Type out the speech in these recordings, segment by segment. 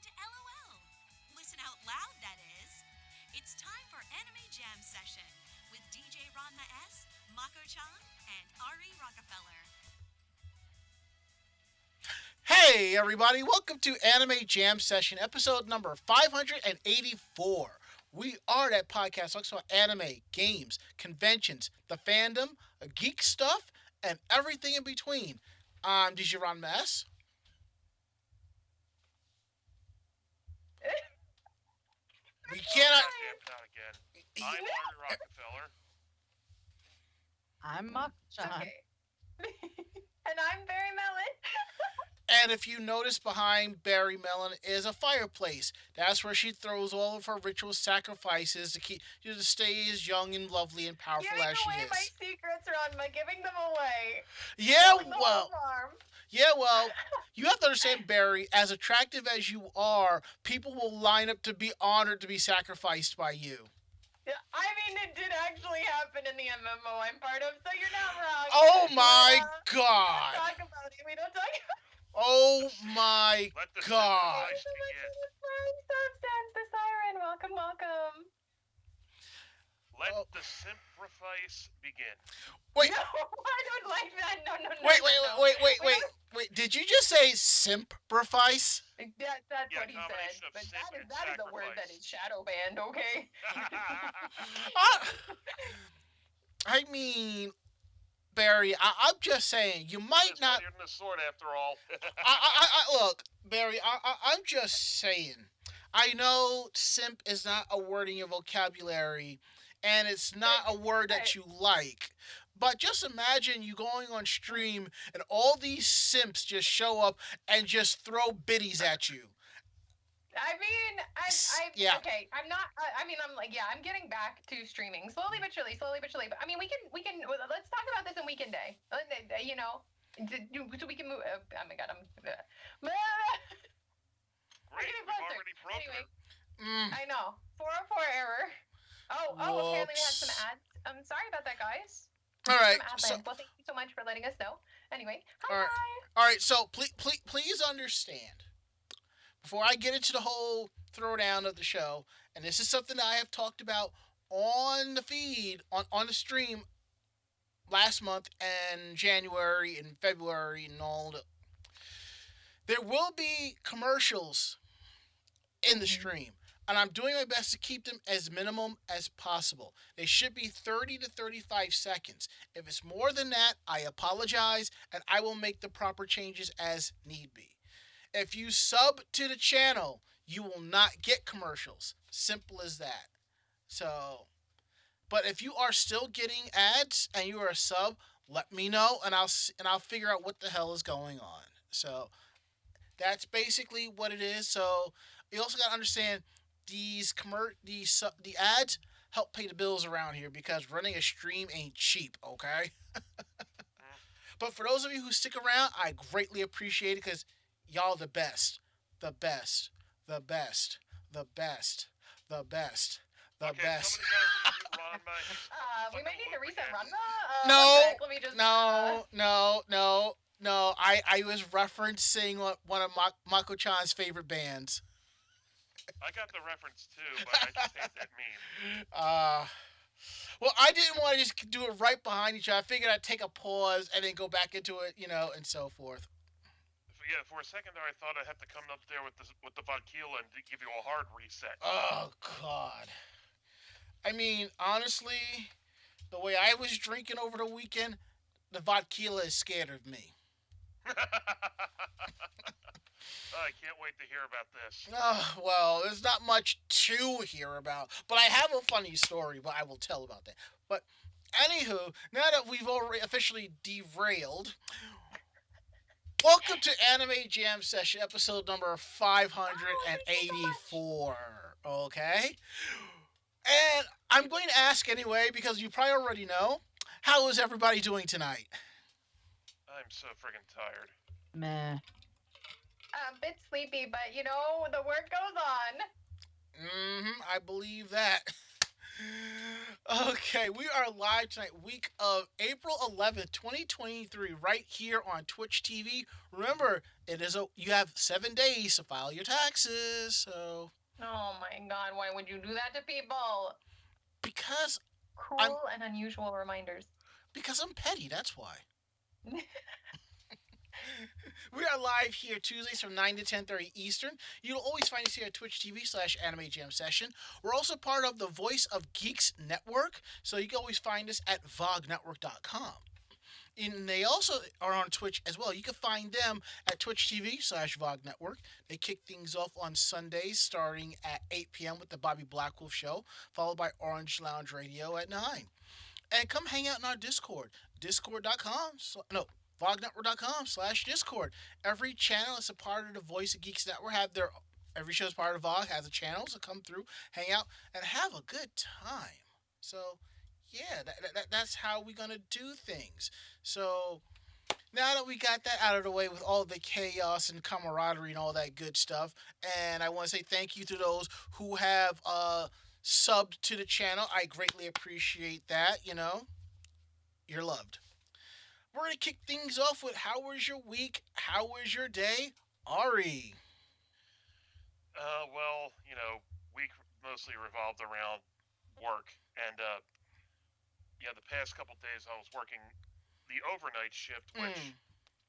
time to LOL. Listen out loud, that is. It's time for Anime Jam Session with DJ Ranma S, Mako-chan, and Ari Rockefeller. Hey everybody, welcome to Anime Jam Session, episode number 584. We are that podcast talks about anime, games, conventions, the fandom, geek stuff, and everything in between. I'm DJ Ron Mess. We cannot. Down again. I'm Ari Rockefeller. I'm Mako-chan. Okay. And I'm Barry Mellon. And if you notice, behind Barry Mellon is a fireplace. That's where she throws all of her ritual sacrifices to keep you to stay as young and lovely and powerful Giving as she away is. my secrets, Ranma. Giving them away. Yeah, Selling the whole farm. you have to understand, Barry, as attractive as you are, people will line up to be honored to be sacrificed by you. Yeah, I mean, it did actually happen in the MMO I'm part of, so you're not wrong. Oh my We God. don't talk about it. We don't talk about it. Oh my Let the God. sacrifice begin. Substance, the siren. Welcome, welcome. Let Oh. the simplifice begin. Wait, No, I don't like that. No. wait. Did you just say simprifice? That's Yeah, what he said. combination of But simp and that is a word that sacrifice. is shadow banned, okay? I mean, Barry, I'm just saying, you might It's not. funnier than the sword, after all. Look, Barry, I'm just saying. I know simp is not a word in your vocabulary, and it's not a word that you like. But just imagine you going on stream and all these simps just show up and just throw biddies at you. I mean, Yeah. okay. I'm not. I'm getting back to streaming slowly but surely. But I mean, we can. Let's talk about this in weekend day. You know, so we can move. Oh my God, I'm. Great, getting we've closer. already broken Anyway. her. I know. 404 error. Apparently we had some Whoops. ads. I'm sorry about that, guys. All right. Some ad So, land. Well, thank you so much for letting us know. Anyway, All hi. right. all right. So please understand. Before I get into the whole throwdown of the show, and this is something that I have talked about on the feed, on the stream last month and January and February and all the. There will be commercials in the stream, and I'm doing my best to keep them as minimum as possible. They should be 30 to 35 seconds. If it's more than that, I apologize, and I will make the proper changes as need be. If you sub to the channel, you will not get commercials. Simple as that. So, but if you are still getting ads and you are a sub, let me know, and I'll figure out what the hell is going on. So that's basically what it is. So you also got to understand the ads help pay the bills around here because running a stream ain't cheap. Okay. But for those of you who stick around, I greatly appreciate it because y'all the best, the best, the best, the best, the best, the Okay, best. somebody got to review Ranma. We might need to reset Again. Ranma. No, Let me just. No. I was referencing one of Mako-chan's favorite bands. I got the reference too, but I just hate that meme. Well, I didn't want to just do it right behind each other. I figured I'd take a pause and then go back into it, and so forth. Yeah, for a second there, I thought I'd have to come up there with the vodka and give you a hard reset. Oh, God. I mean, honestly, the way I was drinking over the weekend, the vodka is scared of me. I can't wait to hear about this. Well, there's not much to hear about, but I have a funny story, but I will tell about that. But, anywho, now that we've already officially derailed, welcome to Anime Jam Session, episode number 584. Okay? And I'm going to ask anyway, because you probably already know, how is everybody doing tonight? I'm so friggin' tired. Meh. A bit sleepy, but the work goes on. I believe that. Okay, we are live tonight, week of April 11th, 2023, right here on Twitch TV. Remember, you have 7 days to file your taxes. So Oh my god, why would you do that to people? because I'm Cruel and unusual reminders. because I'm petty, that's why. We are live here Tuesdays from 9 to 10:30 Eastern. You'll always find us here at Twitch TV/Anime Jam Session. We're also part of the Voice of Geeks Network, so you can always find us at vognetwork.com. And they also are on Twitch as well. You can find them at Twitch TV/VOG Network. They kick things off on Sundays starting at 8 p.m. with the Bobby Blackwolf Show, followed by Orange Lounge Radio at 9. And come hang out in our Discord. Discord.com. No, vognetwork.com/Discord. Every channel is a part of the Voice of Geeks Network. Every show's part of VOG has a channel, so come through, hang out, and have a good time. So, yeah, that's how we're going to do things. So, now that we got that out of the way with all the chaos and camaraderie and all that good stuff, and I want to say thank you to those who have subbed to the channel. I greatly appreciate that, You're loved. We're going to kick things off with how was your week? How was your day? Ari. Well, week mostly revolved around work, and yeah, the past couple days I was working the overnight shift, which,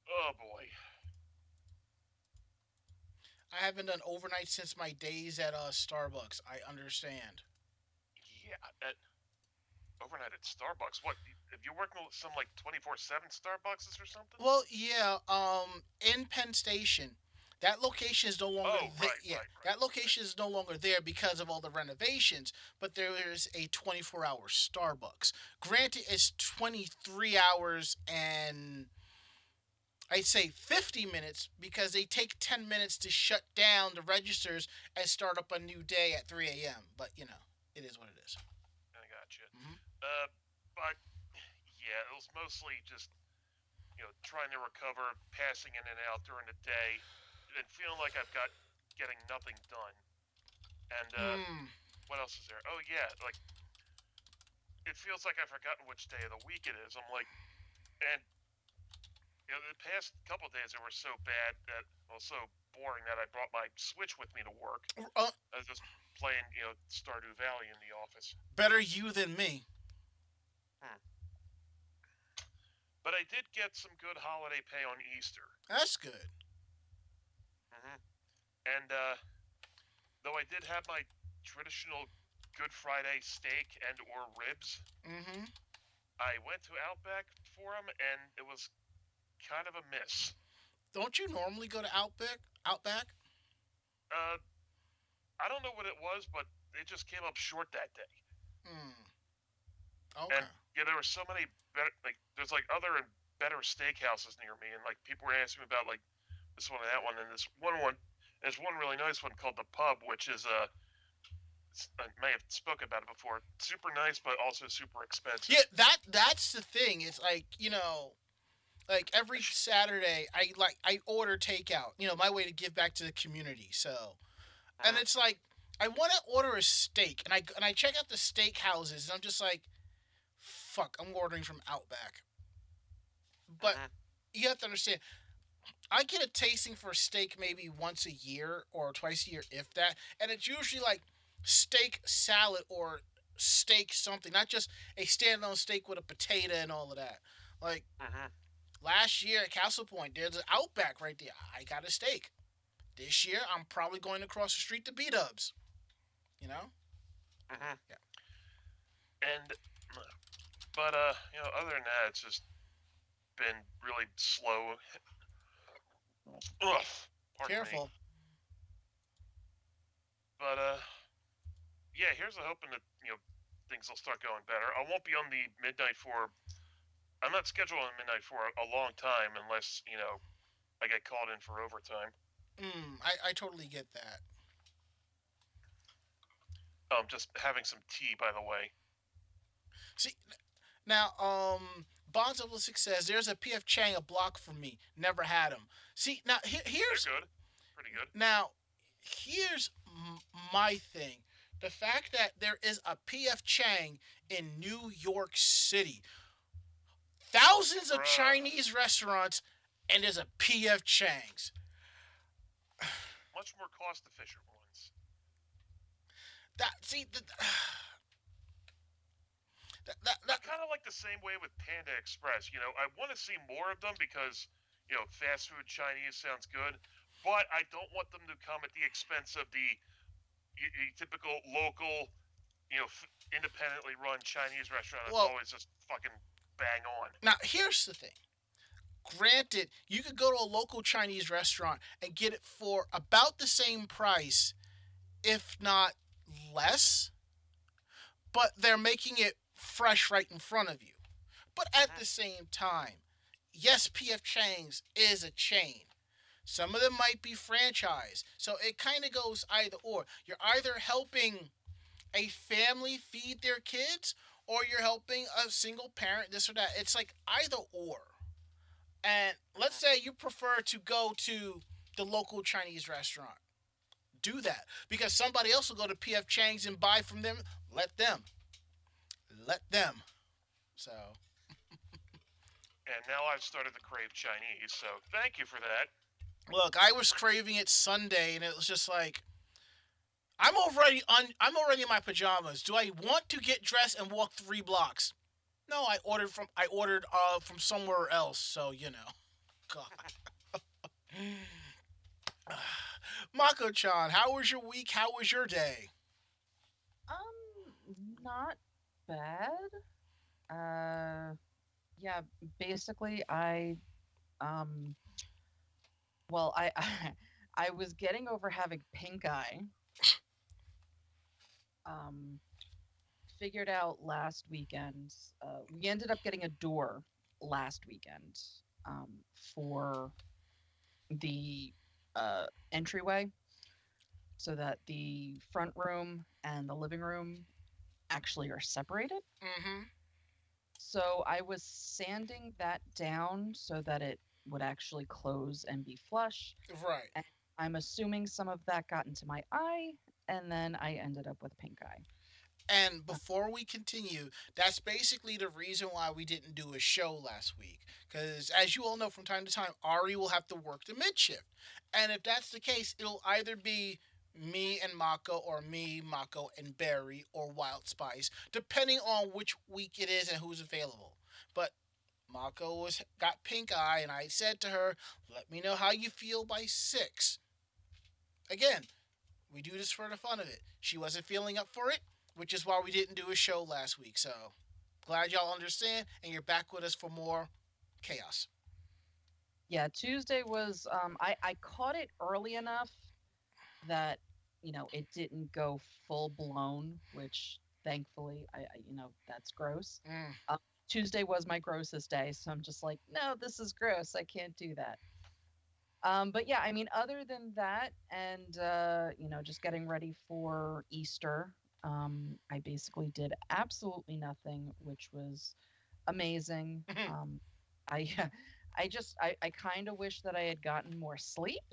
oh boy. I haven't done overnight since my days at Starbucks. I understand. Yeah, overnight at Starbucks. What? If you're working with some like 24/7 Starbucks or something? Well, yeah. In Penn Station, that location is no longer. Oh, right. That location is no longer there because of all the renovations. But there is a 24-hour Starbucks. Granted, it's 23 hours and I'd say 50 minutes because they take 10 minutes to shut down the registers and start up a new day at 3 a.m. But it is what it is. I gotcha. Mm-hmm. But yeah, it was mostly just trying to recover, passing in and out during the day, and feeling like getting nothing done. And what else is there? Oh yeah, like it feels like I've forgotten which day of the week it is. I'm like, and the past couple of days they were so bad so boring that I brought my Switch with me to work. I was just playing, Stardew Valley in the office. Better you than me. But I did get some good holiday pay on Easter. That's good. And though I did have my traditional Good Friday steak and or ribs, I went to Outback for them, and it was kind of a miss. Don't you normally go to Outback? I don't know what it was, but it just came up short that day. Okay. And there were so many better, there's other and better steakhouses near me, and people were asking me about this one and that one, and this one. There's one really nice one called the Pub, which is I may have spoken about it before. Super nice, but also super expensive. Yeah, that's the thing. It's every Saturday I order takeout. My way to give back to the community. So, and it's I want to order a steak, and I check out the steak houses, and I'm just like, fuck, I'm ordering from Outback. But you have to understand, I get a tasting for steak maybe once a year or twice a year, if that, and it's usually steak salad or steak something, not just a standalone steak with a potato and all of that. Last year at Castle Point, there's an Outback right there. I got a steak. This year, I'm probably going across the street to B-Dubs. Yeah. And, but other than that, it's just been really slow. Ugh, Careful. Me. But yeah, here's a hoping that things will start going better. I won't be on the midnight for. I'm not scheduled on midnight for a long time unless I get called in for overtime. I totally get that. Just having some tea, by the way. See, now, Bonds06 says, there's a P.F. Chang a block from me. Never had him. See, now, here's... They're good. Pretty good. Now, here's my thing. the fact that there is a P.F. Chang in New York City, thousands of Chinese restaurants, and there's a P.F. Chang's. Much more cost-efficient ones. That kind of like the same way with Panda Express. I want to see more of them because, fast food Chinese sounds good, but I don't want them to come at the expense of the typical local, independently run Chinese restaurant that's always just fucking bang on. Now, here's the thing. Granted, you could go to a local Chinese restaurant and get it for about the same price, if not less, but they're making it fresh right in front of you. But at the same time, yes, P.F. Chang's is a chain. Some of them might be franchise. So it kind of goes either or. You're either helping a family feed their kids or you're helping a single parent, this or that. It's like either or. And let's say you prefer to go to the local Chinese restaurant. Do that. Because somebody else will go to P.F. Chang's and buy from them. Let them. So. And now I've started to crave Chinese, so thank you for that. Look, I was craving it Sunday, and it was just like, I'm already in my pajamas. Do I want to get dressed and walk 3 blocks? No, I ordered from somewhere else, so God. Mako-chan, how was your week? How was your day? Not bad. Yeah, basically I I was getting over having pink eye. Figured out last weekend. We ended up getting a door last weekend for the entryway, so that the front room and the living room actually are separated. Mm-hmm. So I was sanding that down so that it would actually close and be flush. Right. And I'm assuming some of that got into my eye, and then I ended up with pink eye. And before we continue, that's basically the reason why we didn't do a show last week. Because as you all know, from time to time, Ari will have to work the mid-shift. And if that's the case, it'll either be me and Mako, or me, Mako, and Barry, or Wild Spice, depending on which week it is and who's available. But Mako got pink eye, and I said to her, let me know how you feel by 6. Again, we do this for the fun of it. She wasn't feeling up for it, which is why we didn't do a show last week. So, glad y'all understand, and you're back with us for more chaos. Yeah, Tuesday was, I caught it early enough that, it didn't go full blown, which thankfully, that's gross. Tuesday was my grossest day, so I'm just like, no, this is gross. I can't do that. But yeah, other than that, and, just getting ready for Easter, I basically did absolutely nothing, which was amazing. I kind of wish that I had gotten more sleep.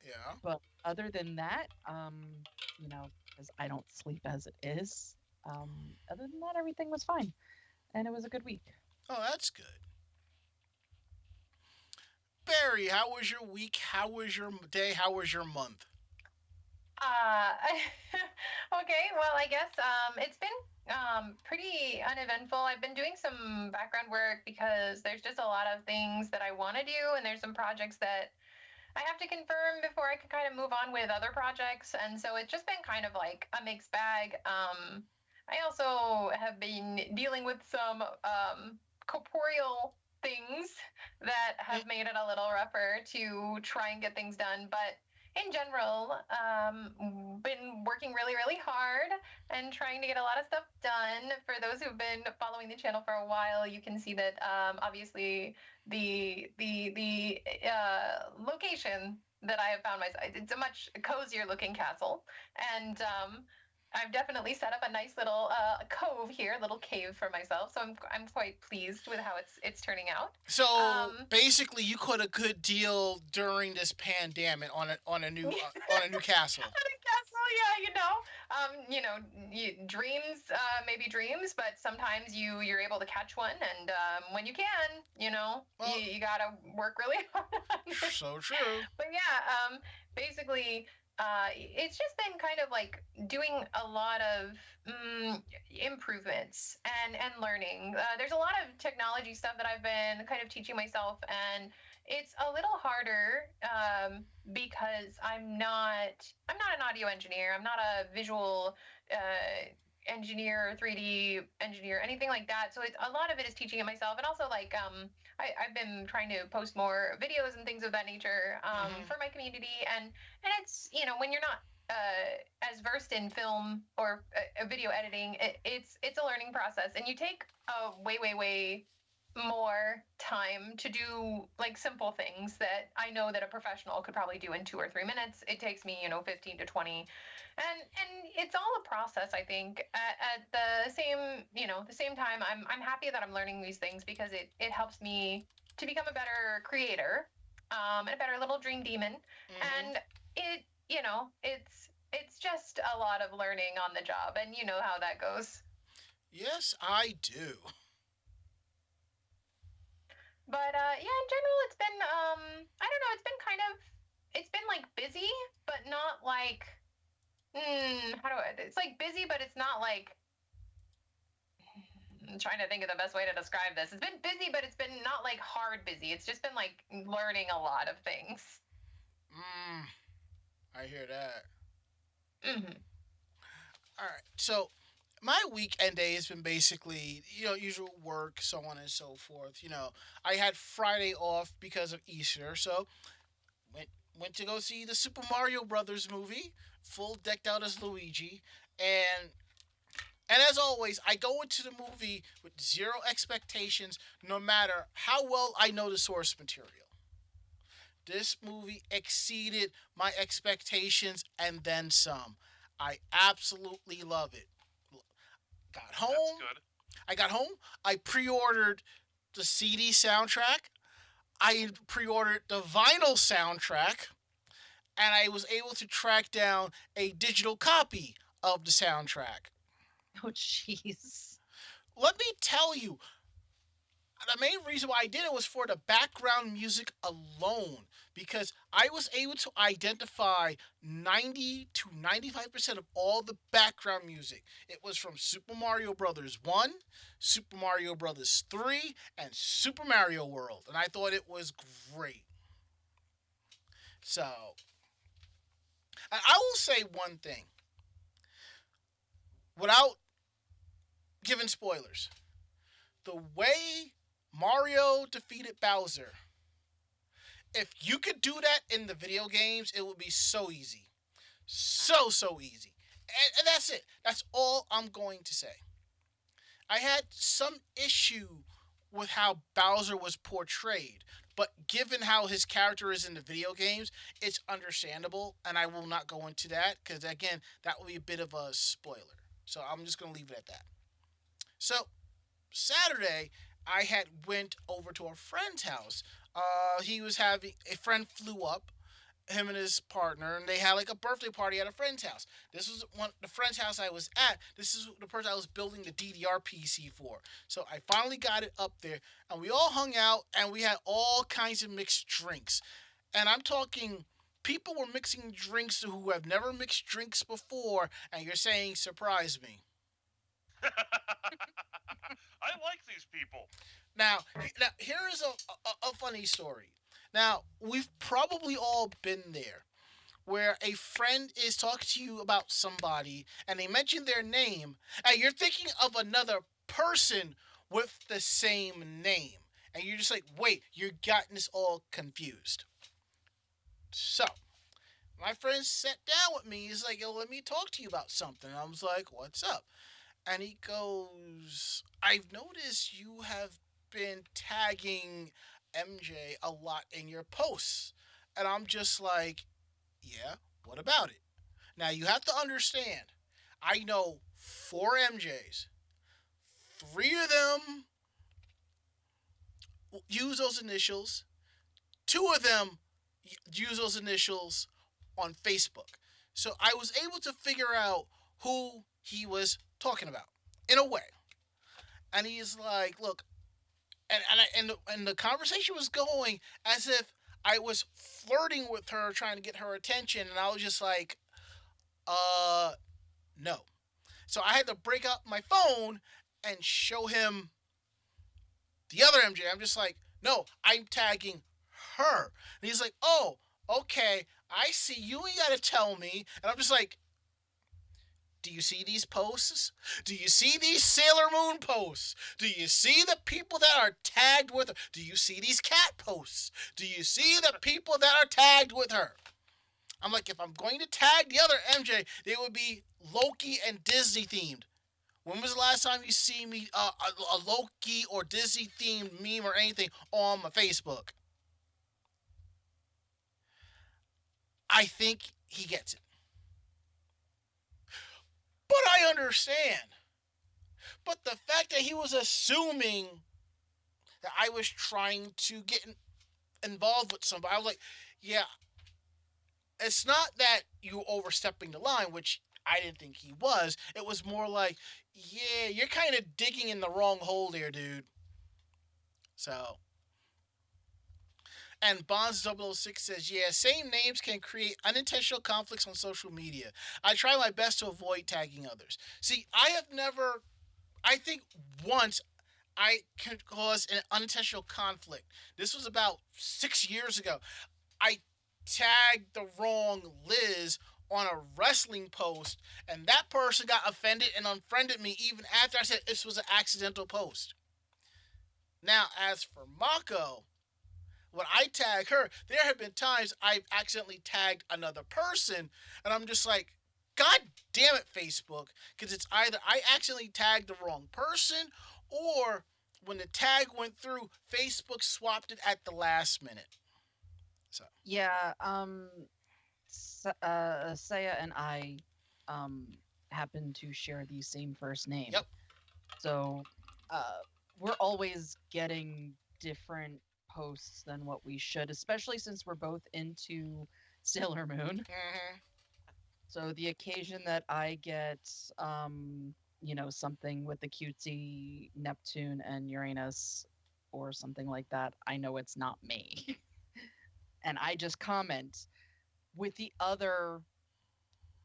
Yeah. But other than that, because I don't sleep as it is, other than that, everything was fine. And it was a good week. Oh, that's good. Barry, how was your week? How was your day? How was your month? Okay, well, I guess it's been pretty uneventful. I've been doing some background work because there's just a lot of things that I want to do, and there's some projects that I have to confirm before I can kind of move on with other projects, and so it's just been kind of like a mixed bag. I also have been dealing with some corporeal things that have made it a little rougher to try and get things done, but in general, been working really, really hard and trying to get a lot of stuff done. For those who've been following the channel for a while, you can see that obviously the location that I have found myself, it's a much cozier looking castle, and I've definitely set up a nice little cove here, a little cave for myself. So I'm quite pleased with how it's turning out. So basically, you caught a good deal during this pandemic on a new castle. On a castle, yeah. dreams maybe dreams, but sometimes you're able to catch one, and when you can, Well, you gotta work really hard on it. so true. But yeah, basically, it's just been kind of like doing a lot of improvements and learning. There's a lot of technology stuff that I've been kind of teaching myself, and it's a little harder because I'm not an audio engineer. I'm not a visual engineer, 3D engineer, anything like that. So it's a lot of it is teaching it myself, and also like I've been trying to post more videos and things of that nature for my community, and it's when you're not as versed in film or video editing, it's a learning process, and you take a way more time to do like simple things that I know that a professional could probably do in 2 or 3 minutes. It takes me 15 to 20, and it's all a process. I think at the same time, I'm happy that I'm learning these things because it helps me to become a better creator, and a better little dream demon. And it it's just a lot of learning on the job, and you know how that goes. Yes, I do. But yeah, in general, it's been I don't know, it's been like busy, but not like how do I? It's like busy, but it's not like. I'm trying to think of the best way to describe this. It's been busy, but it's been not like hard busy. It's just been like learning a lot of things. Mm, I hear that. Hmm. All right. So my weekend day has been basically, usual work, so on and so forth. I had Friday off because of Easter, so went went to go see the Super Mario Brothers movie, full decked out as Luigi, and as always, I go into the movie with zero expectations, no matter how well I know the source material. This movie exceeded my expectations and then some. I absolutely love it. Got That's home. good. I got home. I pre-ordered the CD soundtrack. I pre-ordered the vinyl soundtrack, and I was able to track down a digital copy of the soundtrack. Oh, jeez. Let me tell you, the main reason why I did it was for the background music alone, because I was able to identify 90 to 95% of all the background music. It was from Super Mario Brothers 1, Super Mario Brothers 3, and Super Mario World, and I thought it was great. So, and I will say one thing without giving spoilers. The way Mario defeated Bowser, if you could do that in the video games, it would be so easy. So easy. And that's it. That's all I'm going to say. I had some issue with how Bowser was portrayed, but given how his character is in the video games, it's understandable, and I will not go into that because again, that will be a bit of a spoiler. So I'm just gonna leave it at that. So Saturday, I had went over to a friend's house. He was having a friend flew up, him and his partner, and they had like a birthday party at a friend's house. This was the friend's house I was at. This is the person I was building the DDR PC for. So I finally got it up there, and we all hung out, and we had all kinds of mixed drinks. And I'm talking, people were mixing drinks who have never mixed drinks before, and you're saying surprise me. I like these people. Now here is a funny story. Now, we've probably all been there where a friend is talking to you about somebody and they mention their name and you're thinking of another person with the same name. And you're just like, wait, you're getting this all confused. So, my friend sat down with me. He's like, yo, let me talk to you about something. And I was like, what's up? And he goes, I've noticed you have been tagging MJ a lot in your posts. And I'm just like, yeah, what about it? Now you have to understand, I know 4 MJs. 3 of them use those initials. 2 of them use those initials on Facebook. So I was able to figure out who he was talking about in a way. And he's like, look, and the conversation was going as if I was flirting with her, trying to get her attention, and I was just like, uh, no. So I had to break out my phone and show him the other MJ. I'm just like, no, I'm tagging her. And he's like, oh, okay, I see. You ain't got to tell me. And I'm just like, do you see these posts? Do you see these Sailor Moon posts? Do you see the people that are tagged with her? Do you see these cat posts? Do you see the people that are tagged with her? I'm like, if I'm going to tag the other MJ, they would be Loki and Disney themed. When was the last time you see me a Loki or Disney themed meme or anything on my Facebook? I think he gets it. But I understand. But the fact that he was assuming that I was trying to get involved with somebody, I was like, yeah, it's not that you overstepping the line, which I didn't think he was. It was more like, yeah, you're kind of digging in the wrong hole there, dude. So. And Bonds006 says, yeah, same names can create unintentional conflicts on social media. I try my best to avoid tagging others. See, I think once I could cause an unintentional conflict. This was about 6 years ago. I tagged the wrong Liz on a wrestling post, and that person got offended and unfriended me even after I said this was an accidental post. Now, as for Mako, when I tag her, there have been times I've accidentally tagged another person, and I'm just like, God damn it, Facebook, because it's either I accidentally tagged the wrong person, or when the tag went through, Facebook swapped it at the last minute. So Yeah, Saya and I happen to share the same first name. Yep. So we're always getting different posts than what we should, especially since we're both into Sailor Moon. Mm-hmm. So the occasion that I get, something with the cutesy Neptune and Uranus or something like that, I know it's not me. And I just comment with the other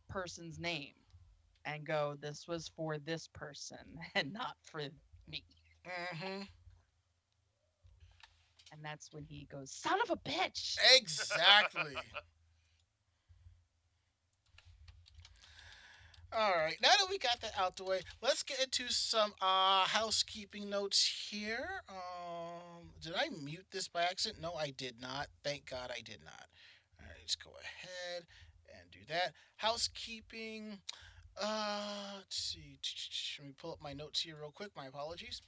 person's name and go, this was for this person and not for me. Mm-hmm. And that's when he goes, son of a bitch. Exactly. All right, now that we got that out the way, let's get into some housekeeping notes here. Did I mute this by accident? No, I did not. Thank God I did not. All right, let's go ahead and do that. Housekeeping. Let's see. Let me pull up my notes here real quick. My apologies.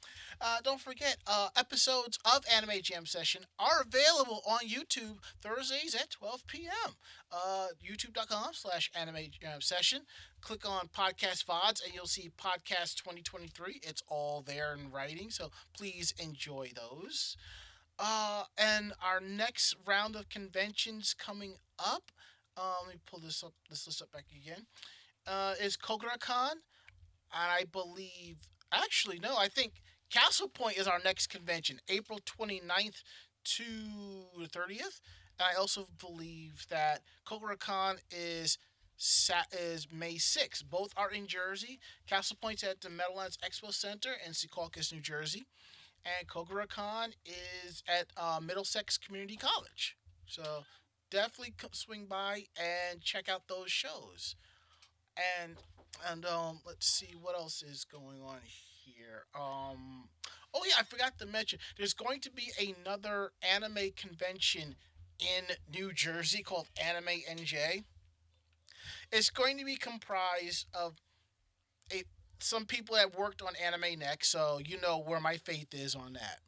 Don't forget, episodes of Anime Jam Session are available on YouTube Thursdays at 12 p.m. YouTube.com/Anime Jam Session. Click on Podcast VODs and you'll see Podcast 2023. It's all there in writing, so please enjoy those. And our next round of conventions coming up. Let me pull this list up back again. Is KoguraCon, and I believe, actually, no, I think Castle Point is our next convention, April 29th to the 30th. And I also believe that KoguraCon is May 6th. Both are in Jersey. Castle Point's at the Meadowlands Expo Center in Secaucus, New Jersey. And KoguraCon is at Middlesex Community College. So definitely swing by and check out those shows. And let's see what else is going on here. Oh yeah, I forgot to mention there's going to be another anime convention in New Jersey called Anime NJ. It's going to be comprised of some people that worked on Anime Next, so you know where my faith is on that.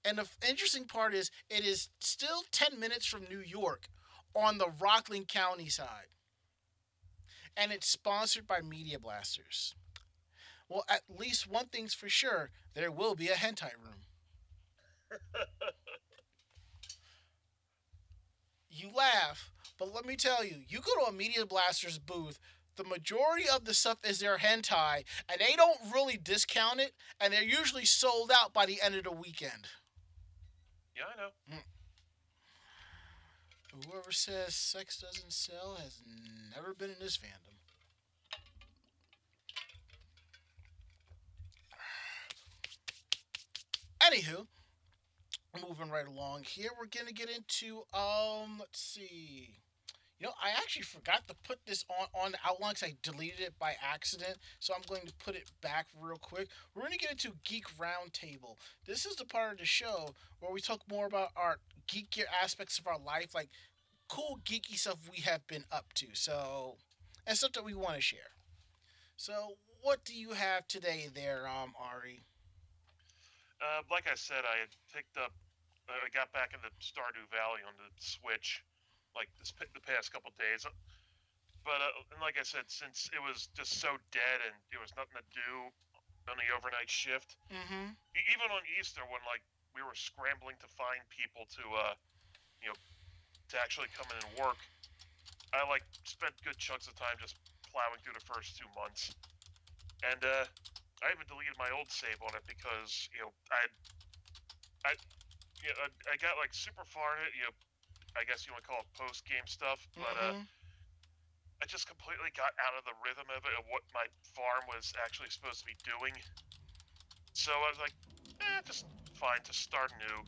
And the interesting part is it is still 10 minutes from New York on the Rockland County side. And it's sponsored by Media Blasters. Well, at least one thing's for sure, there will be a hentai room. You laugh, But let me tell you, you go to a Media Blasters booth, the majority of the stuff is their hentai, and they don't really discount it, and they're usually sold out by the end of the weekend. Yeah, I know. Whoever says sex doesn't sell has never been in this fandom. Anywho, moving right along here, we're gonna get into let's see. I actually forgot to put this on the outline because I deleted it by accident. So I'm going to put it back real quick. We're going to get into Geek Roundtable. This is the part of the show where we talk more about our geekier aspects of our life, like cool geeky stuff we have been up to. And stuff that we want to share. So what do you have today there, Ari? Like I said, I had I got back into Stardew Valley on the Switch, like the past couple days. But and like I said, since it was just so dead and there was nothing to do on the overnight shift, even on Easter when like we were scrambling to find people to to actually come in and work, I like spent good chunks of time just plowing through the first 2 months, and I even deleted my old save on it because I got like super far in it. I guess you want to call it post game stuff, but I just completely got out of the rhythm of it, of what my farm was actually supposed to be doing. So I was like, just fine, just start new.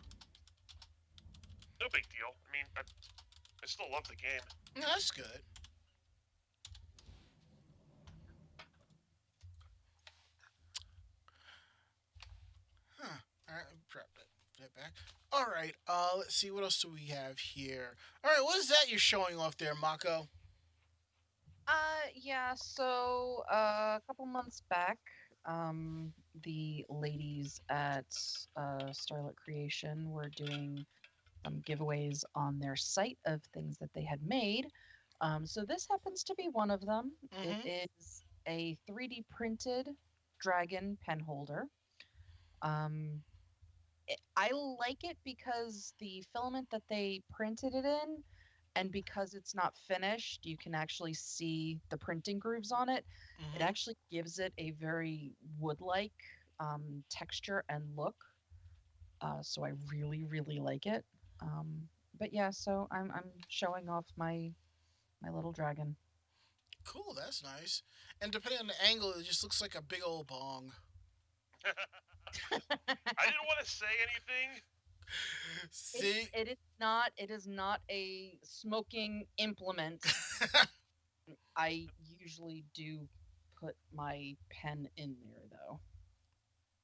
No big deal. I mean, I still love the game. No, that's good. Huh. All right, drop that back. All right. Let's see. What else do we have here? All right. What is that you're showing off there, Mako? Yeah, so a couple months back, the ladies at Starlit Creation were doing some giveaways on their site of things that they had made. So this happens to be one of them. It is a 3D printed dragon pen holder. I like it because the filament that they printed it in, and because it's not finished, you can actually see the printing grooves on it. It actually gives it a very wood-like texture and look. So I really, really like it. But yeah, so I'm showing off my little dragon. Cool. That's nice. And depending on the angle, it just looks like a big old bong. I didn't want to say anything. See, it is not a smoking implement. I usually do put my pen in there though.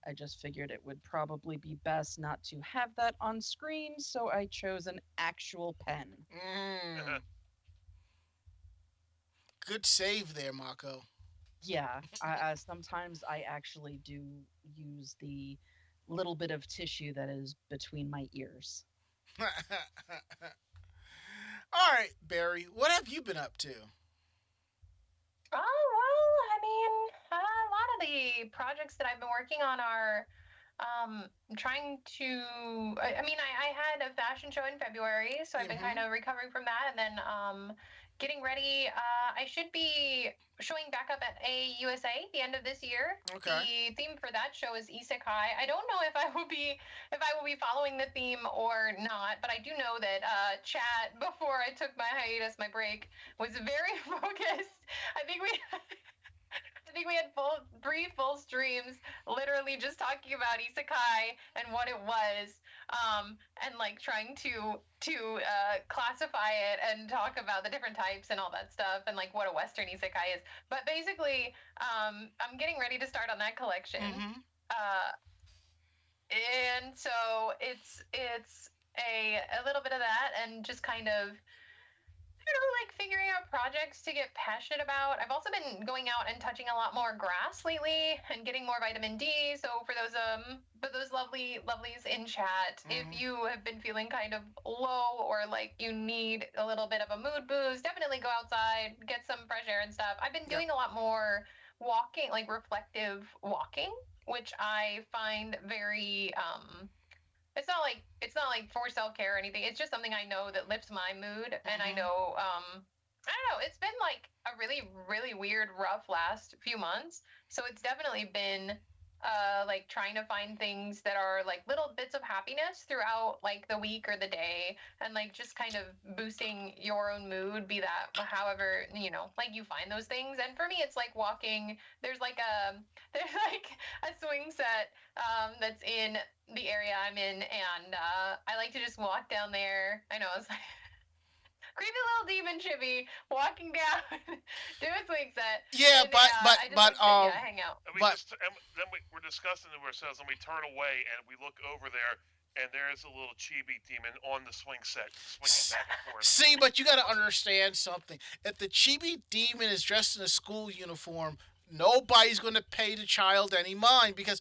I just figured it would probably be best not to have that on screen, so I chose an actual pen. Good save there, Mako. Yeah, sometimes I actually do use the little bit of tissue that is between my ears. All right, Barry, what have you been up to? Oh, well, I mean, a lot of the projects that I've been working on are trying to. I had a fashion show in February, so I've been kind of recovering from that, and then getting ready. I should be showing back up at AUSA the end of this year. Okay. The theme for that show is isekai. I don't know if I will be following the theme or not, but I do know that chat before I took my hiatus, my break, was very focused. I think we had three full streams, literally just talking about isekai and what it was, and like trying to classify it and talk about the different types and all that stuff, and like what a Western isekai is. But basically, I'm getting ready to start on that collection, and so it's a little bit of that, and just kind of, like figuring out projects to get passionate about. I've also been going out and touching a lot more grass lately and getting more vitamin D. So for those lovelies in chat, if you have been feeling kind of low or like you need a little bit of a mood boost, definitely go outside, get some fresh air and stuff. I've been doing a lot more walking, like reflective walking, which I find very it's not like for self-care or anything. It's just something I know that lifts my mood, and I Mhm. know I don't know, it's been like a really really weird rough last few months. So it's definitely been like trying to find things that are like little bits of happiness throughout like the week or the day, and like just kind of boosting your own mood, be that however, like you find those things. And for me it's like walking. There's like a there's like a swing set that's in the area I'm in, and I like to just walk down there. I know it's like creepy little demon chibi walking down, do a swing set, Yeah, and but but I just but like to, yeah, hang out. And we but just and then we're discussing it ourselves, and we turn away and we look over there, and there's a little chibi demon on the swing set, swinging back and forth. see, but you got to understand something. If the chibi demon is dressed in a school uniform, nobody's going to pay the child any mind because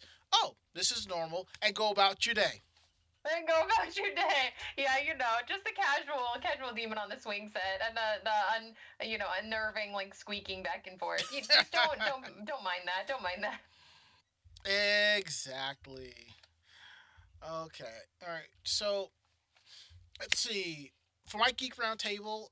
this is normal, and go about your day. And go about your day. Yeah, just the casual demon on the swing set, and the unnerving like squeaking back and forth. You just don't mind that. Don't mind that. Exactly. Okay. All right. So let's see. For my Geek Roundtable,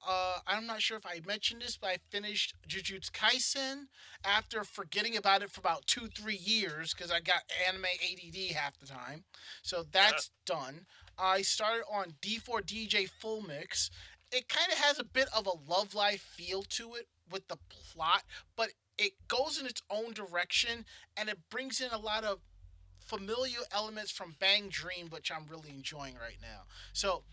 I'm not sure if I mentioned this, but I finished Jujutsu Kaisen after forgetting about it for about 2-3 years because I got anime ADD half the time. So that's done. I started on D4DJ Full Mix. It kind of has a bit of a love life feel to it with the plot, but it goes in its own direction and it brings in a lot of familiar elements from Bang Dream, which I'm really enjoying right now. So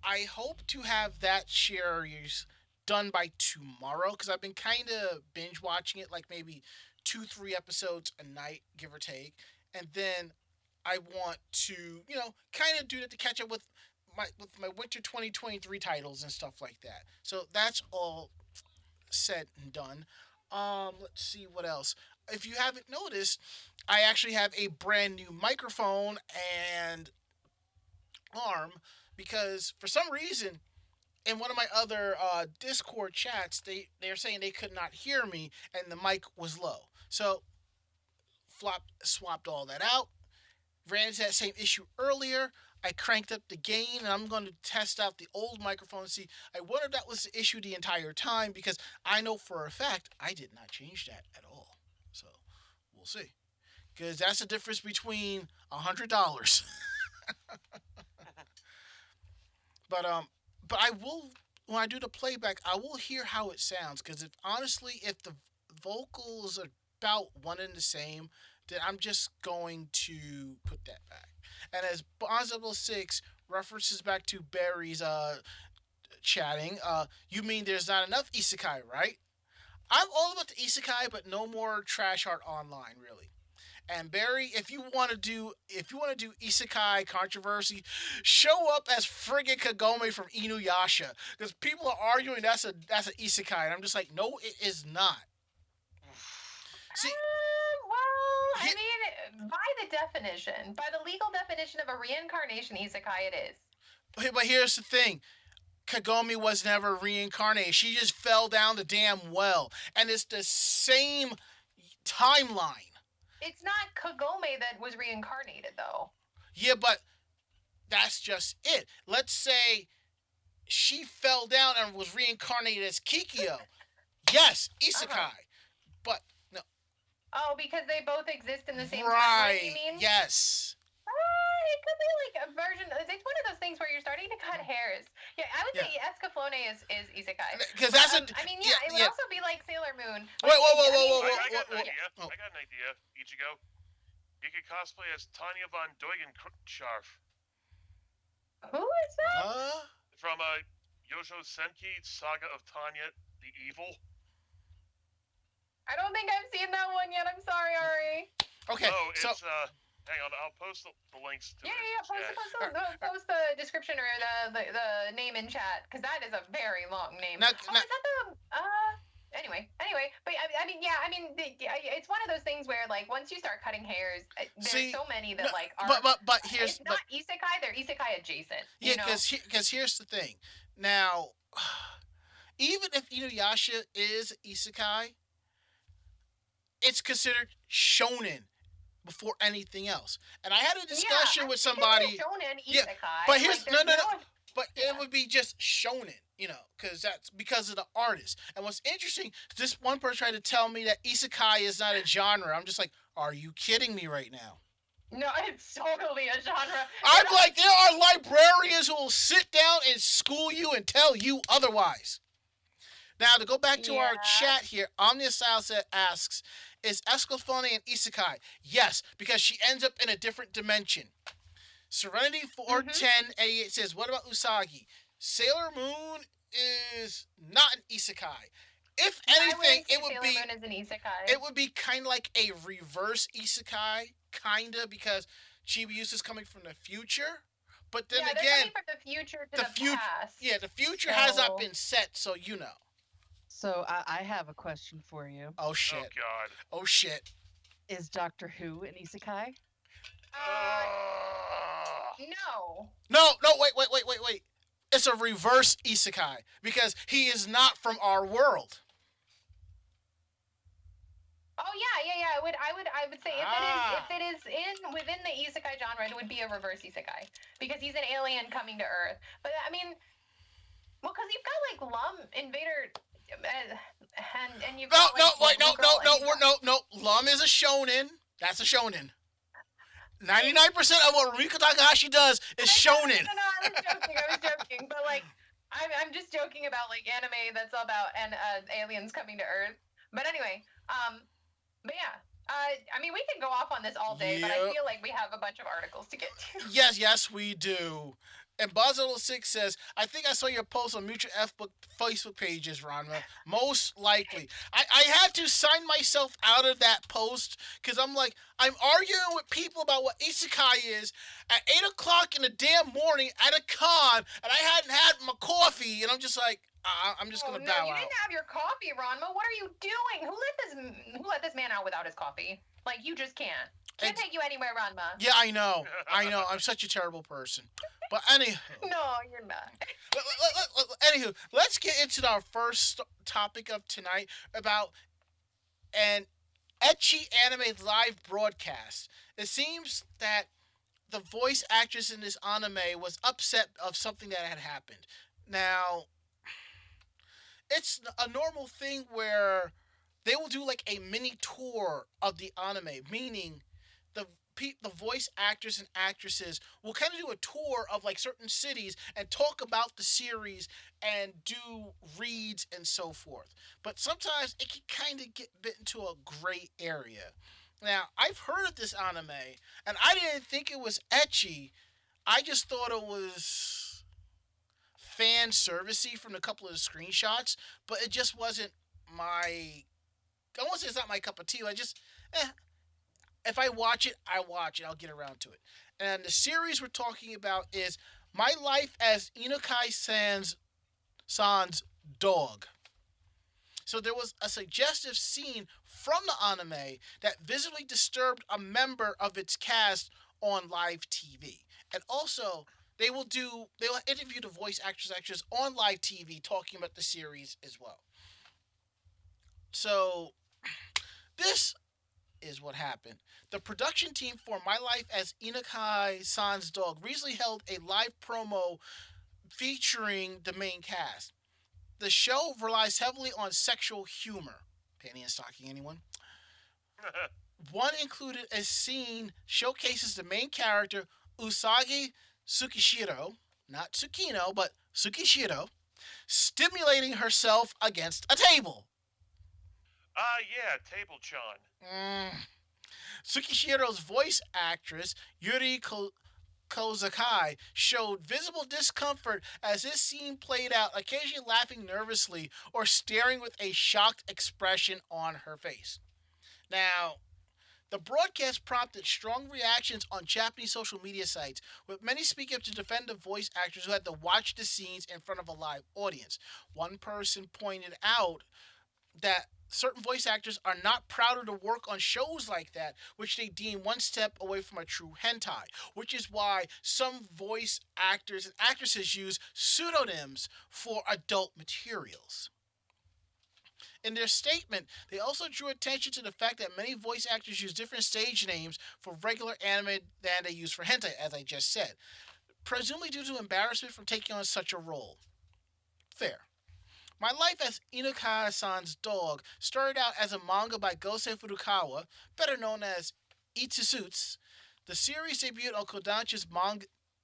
I hope to have that series done by tomorrow because I've been kind of binge watching it, like maybe 2-3 episodes a night, give or take, and then I want to, kind of do that to catch up with my winter 2023 titles and stuff like that. So that's all said and done. Let's see what else. If you haven't noticed, I actually have a brand new microphone and arm because for some reason in one of my other Discord chats they're saying they could not hear me and the mic was low. So swapped all that out. Ran into that same issue earlier. I cranked up the gain and I'm going to test out the old microphone and see. I wonder if that was the issue the entire time because I know for a fact I did not change that at all. So we'll see. Because that's the difference between $100. But I will when I do the playback, I will hear how it sounds because if the vocals are about one and the same, then I'm just going to put that back. And as Bonzable6 references back to Barry's chatting, you mean there's not enough isekai, right? I'm all about the isekai, but no more trash art online, really. And Barry, if you want to do isekai controversy, show up as friggin' Kagome from Inuyasha, because people are arguing that's an isekai, and I'm just like, no, it is not. See, Well, I mean, by the legal definition of a reincarnation isekai, it is. but here's the thing. Kagome was never reincarnated. She just fell down the damn well. And it's the same timeline. It's not Kagome that was reincarnated, though. Yeah, but that's just it. Let's say she fell down and was reincarnated as Kikyo. Yes, isekai. But no. Oh, because they both exist in the same right. timeline, you mean? Yes. It could be like a version. It's one of those things where you're starting to cut hairs. Yeah, I would say Escaflowne is isekai. Because that's it would also be like Sailor Moon. Wait, whoa. I got an idea. Ichigo. You could cosplay as Tanya von Deugenscharf. Who is that? From Yojo Senki, Saga of Tanya the Evil. I don't think I've seen that one yet. I'm sorry, Ari. Okay, it's hang on, I'll post the links to it. Post the description or the name in chat, because that is a very long name. Is that the anyway, but it's one of those things where like once you start cutting hairs, there's so many that are. But here's it's not isekai; they're isekai adjacent. Yeah, because here's the thing. Now, even if Inuyasha is isekai, it's considered shonen before anything else. And I had a discussion with It's somebody. a shonen Yeah, isekai. but here's like, no. there's But Yeah. it would be just shonen, because of the artist. And what's interesting, this one person tried to tell me that isekai is not a genre. I'm just like, are you kidding me right now? No, it's totally a genre. I'm like, there are librarians who will sit down and school you and tell you otherwise. Now, to go back to our chat here, Omnistyles asks, is Escaflowne an isekai? Yes, because she ends up in a different dimension. Serenity 41088 says, what about Usagi? Sailor Moon is not an isekai. If anything, it would be Sailor Moon is an isekai. it would be kind of like a reverse isekai, kinda, because Chibiusa is coming from the future. But then they're again, coming from the future to the past. Yeah, the future has not been set, so you know. So I have a question for you. Oh shit. Oh god. Oh shit. Is Doctor Who an isekai? No. No, wait. It's a reverse isekai because he is not from our world. Oh yeah. I would say if it is within the isekai genre, it would be a reverse isekai because he's an alien coming to Earth. But I mean, well, because you've got like Lum Invader, and you've got No. Lum is a shonen. That's a shonen. 99% of what Rumiko Takahashi does is shonen. No, I was joking. But like, I'm just joking about like anime that's all about aliens coming to Earth. But anyway, but yeah. I mean, we can go off on this all day, but I feel like we have a bunch of articles to get to. Yes, we do. And Buzz06 says, I think I saw your post on Mutual Facebook pages, Ranma. Most likely. I had to sign myself out of that post because I'm like, I'm arguing with people about what isekai is at 8 o'clock in the damn morning at a con, and I hadn't had my coffee, and I'm just like, I'm just going to bow out. You didn't have your coffee, Ranma. What are you doing? Who let this man out without his coffee? Like, you just can't. Can't take you anywhere, Ranma. Yeah, I know. I'm such a terrible person. But anywho. No, you're not. Anywho, let's get into our first topic of tonight about an ecchi anime live broadcast. It seems that the voice actress in this anime was upset of something that had happened. Now, it's a normal thing where they will do like a mini tour of the anime, meaning the voice actors and actresses will kind of do a tour of like certain cities and talk about the series and do reads and so forth. But sometimes it can kind of get bit into a gray area. Now, I've heard of this anime, and I didn't think it was ecchi. I just thought it was fan servicey from a couple of the screenshots, but it just wasn't I won't say it's not my cup of tea. I just, if I watch it, I watch it. I'll get around to it. And the series we're talking about is My Life as Inokai-san's Dog. So there was a suggestive scene from the anime that visibly disturbed a member of its cast on live TV. And also, they will interview the voice actors on live TV talking about the series as well. So, this is what happened. The production team for My Life as Inokai-san's Dog recently held a live promo featuring the main cast. The show relies heavily on sexual humor. Panty and stocking, anyone? One included a scene showcases the main character, Usagi Tsukishiro, not Tsukino, but Tsukishiro, stimulating herself against a table. Yeah, Table-chan. Tsukishiro's voice actress, Yuri Kozakai, showed visible discomfort as this scene played out, occasionally laughing nervously or staring with a shocked expression on her face. Now, the broadcast prompted strong reactions on Japanese social media sites, with many speaking up to defend the voice actors who had to watch the scenes in front of a live audience. One person pointed out that certain voice actors are not prouder to work on shows like that, which they deem one step away from a true hentai, which is why some voice actors and actresses use pseudonyms for adult materials. In their statement, they also drew attention to the fact that many voice actors use different stage names for regular anime than they use for hentai, as I just said, presumably due to embarrassment from taking on such a role. Fair. My life as Inuka-san's dog started out as a manga by Gosei Furukawa, better known as Itsusuts. The series debuted on Kodansha's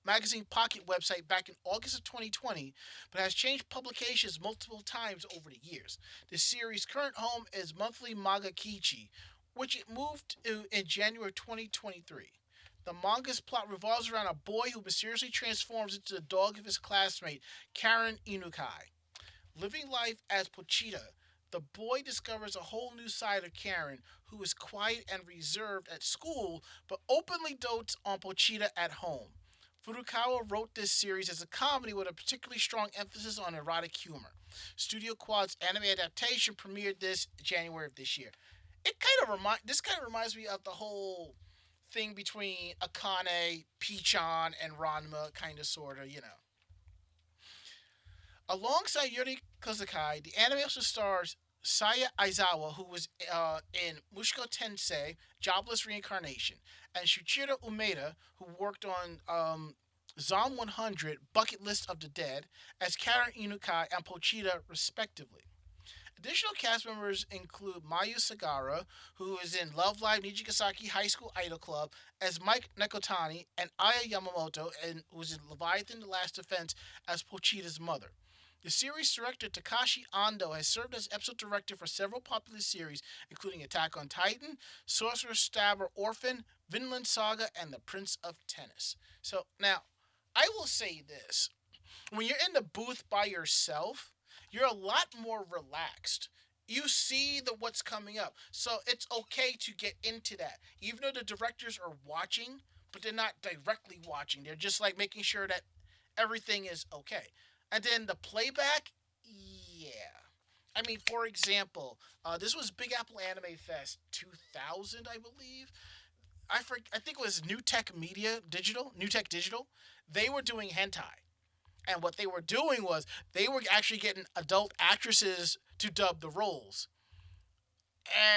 magazine Pocket website back in August of 2020, but has changed publications multiple times over the years. The series' current home is monthly Manga Kichi, which it moved to in January 2023. The manga's plot revolves around a boy who mysteriously transforms into the dog of his classmate, Karen Inukai. Living life as Pochita, the boy discovers a whole new side of Karen, who is quiet and reserved at school, but openly dotes on Pochita at home. Furukawa wrote this series as a comedy with a particularly strong emphasis on erotic humor. Studio Quad's anime adaptation premiered this January of this year. This kind of reminds me of the whole thing between Akane, Pichan, and Ranma, kind of, sort of, Alongside Yuri Kozakai, the anime also stars Saya Aizawa, who was in Mushiko Tensei, Jobless Reincarnation, and Shuichiro Umeda, who worked on Zom 100, Bucket List of the Dead, as Karen Inukai and Pochita, respectively. Additional cast members include Mayu Sagara, who is in Love Live Nijigasaki High School Idol Club, as Mike Nekotani, and Aya Yamamoto, who is in Leviathan The Last Defense as Pochita's mother. The series director Takashi Ando has served as episode director for several popular series, including Attack on Titan, Sorcerer Stabber Orphan, Vinland Saga, and The Prince of Tennis. So, now, I will say this. When you're in the booth by yourself, you're a lot more relaxed. You see what's coming up. So it's okay to get into that. Even though the directors are watching, but they're not directly watching. They're just like making sure that everything is okay. And then the playback, yeah. I mean, for example, this was Big Apple Anime Fest 2000, I believe. I think it was New Tech Digital. They were doing hentai. And what they were doing was they were actually getting adult actresses to dub the roles.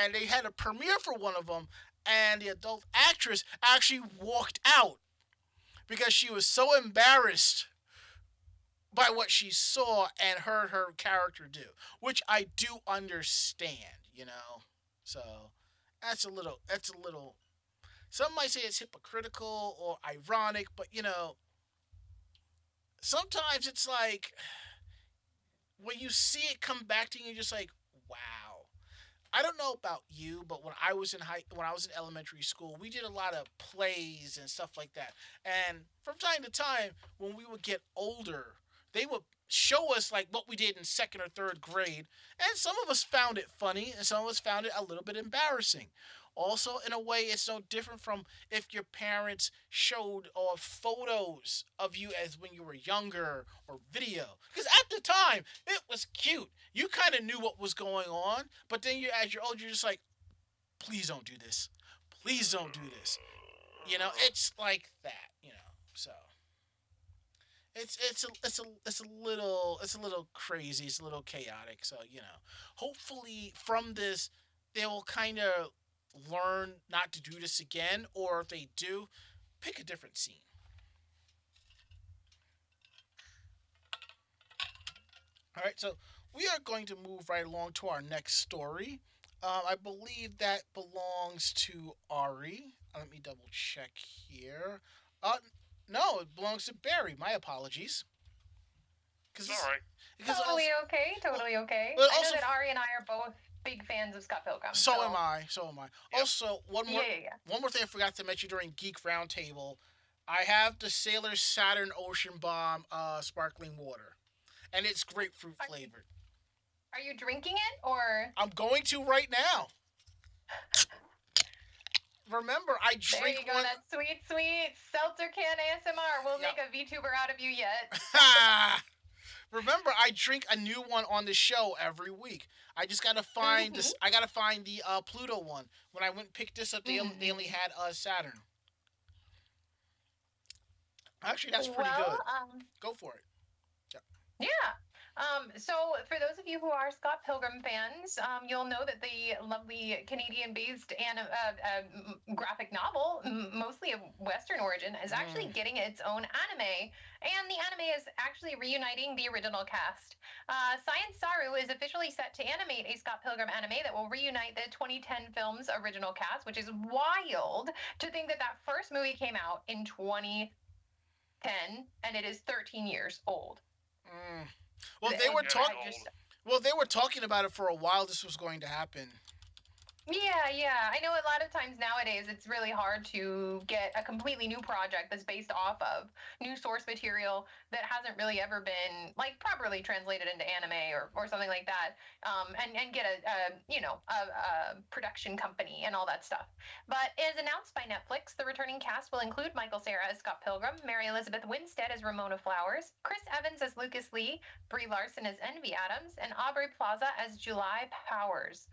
And they had a premiere for one of them, and the adult actress actually walked out because she was so embarrassed by what she saw and heard her character do, which I do understand. So that's a little, some might say it's hypocritical or ironic, but sometimes it's like, when you see it come back to you, you're just like, wow. I don't know about you, but when I was in elementary school, we did a lot of plays and stuff like that. And from time to time, when we would get older, they would show us like what we did in second or third grade, and some of us found it funny, and some of us found it a little bit embarrassing. Also, in a way, it's no different from if your parents showed photos of you as when you were younger or video. Because at the time, it was cute. You kind of knew what was going on, but then as you're older, you're just like, please don't do this. Please don't do this. It's like that. So it's a little crazy. It's a little chaotic. So hopefully from this, they will kind of learn not to do this again, or if they do, pick a different scene. Alright, so we are going to move right along to our next story. I believe that belongs to Ari. Let me double check here. No, it belongs to Barry. My apologies. Alright. Totally okay. I know that Ari and I are both big fans of Scott Pilgrim. So am I. Yep. Also, one more thing I forgot to mention during Geek Roundtable. I have the Sailor Saturn Ocean Bomb sparkling water, and it's grapefruit flavored. Are you drinking it, or? I'm going to right now. Remember, I drink. There you go. That sweet seltzer can ASMR. We'll make a VTuber out of you yet. Remember, I drink a new one on the show every week. I just gotta find this. I gotta find the Pluto one. When I went and picked this up, they only had Saturn. Actually, that's pretty good. Go for it. Yeah. So, for those of you who are Scott Pilgrim fans, you'll know that the lovely Canadian-based graphic novel, mostly of Western origin, is actually getting its own anime, and the anime is actually reuniting the original cast. Science Saru is officially set to animate a Scott Pilgrim anime that will reunite the 2010 film's original cast, which is wild to think that that first movie came out in 2010, and it is 13 years old. Well, they were talking. Just, Well, they were talking about it for a while. This was going to happen. Yeah. I know a lot of times nowadays it's really hard to get a completely new project that's based off of new source material that hasn't really ever been like properly translated into anime or something like that, and get a production company and all that stuff. But as announced by Netflix, the returning cast will include Michael Cera as Scott Pilgrim, Mary Elizabeth Winstead as Ramona Flowers, Chris Evans as Lucas Lee, Brie Larson as Envy Adams, and Aubrey Plaza as July Powers.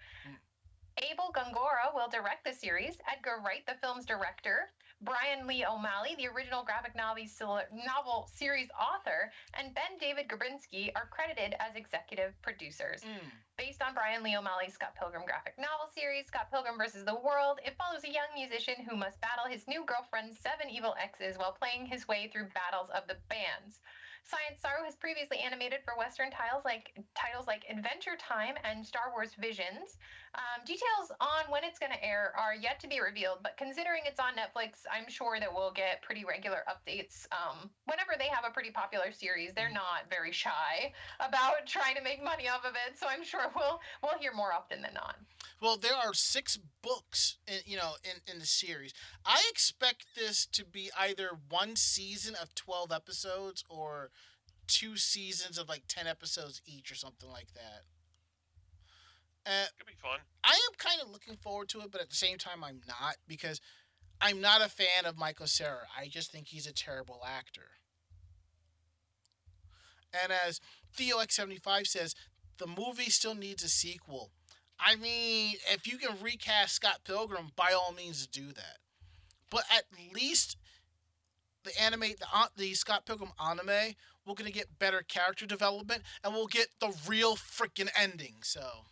Abel Gongora will direct the series, Edgar Wright, the film's director, Brian Lee O'Malley, the original graphic novel series author, and Ben David Grabinski are credited as executive producers. Based on Brian Lee O'Malley's Scott Pilgrim graphic novel series, Scott Pilgrim vs. the World, it follows a young musician who must battle his new girlfriend's 7 evil exes while playing his way through battles of the bands. Science Saru has previously animated for Western titles like Adventure Time and Star Wars Visions. Details on when it's going to air are yet to be revealed, but considering it's on Netflix, I'm sure that we'll get pretty regular updates. Whenever they have a pretty popular series, they're not very shy about trying to make money off of it, so I'm sure we'll hear more often than not. Well, there are 6 books, in the series. I expect this to be either one season of 12 episodes or 2 seasons of like 10 episodes each or something like that. Could be fun. I am kind of looking forward to it, but at the same time, I'm not, because I'm not a fan of Michael Cera. I just think he's a terrible actor. And as TheoX75 says, the movie still needs a sequel. I mean, if you can recast Scott Pilgrim, by all means do that. But at least the Scott Pilgrim anime, we're going to get better character development, and we'll get the real freaking ending, so...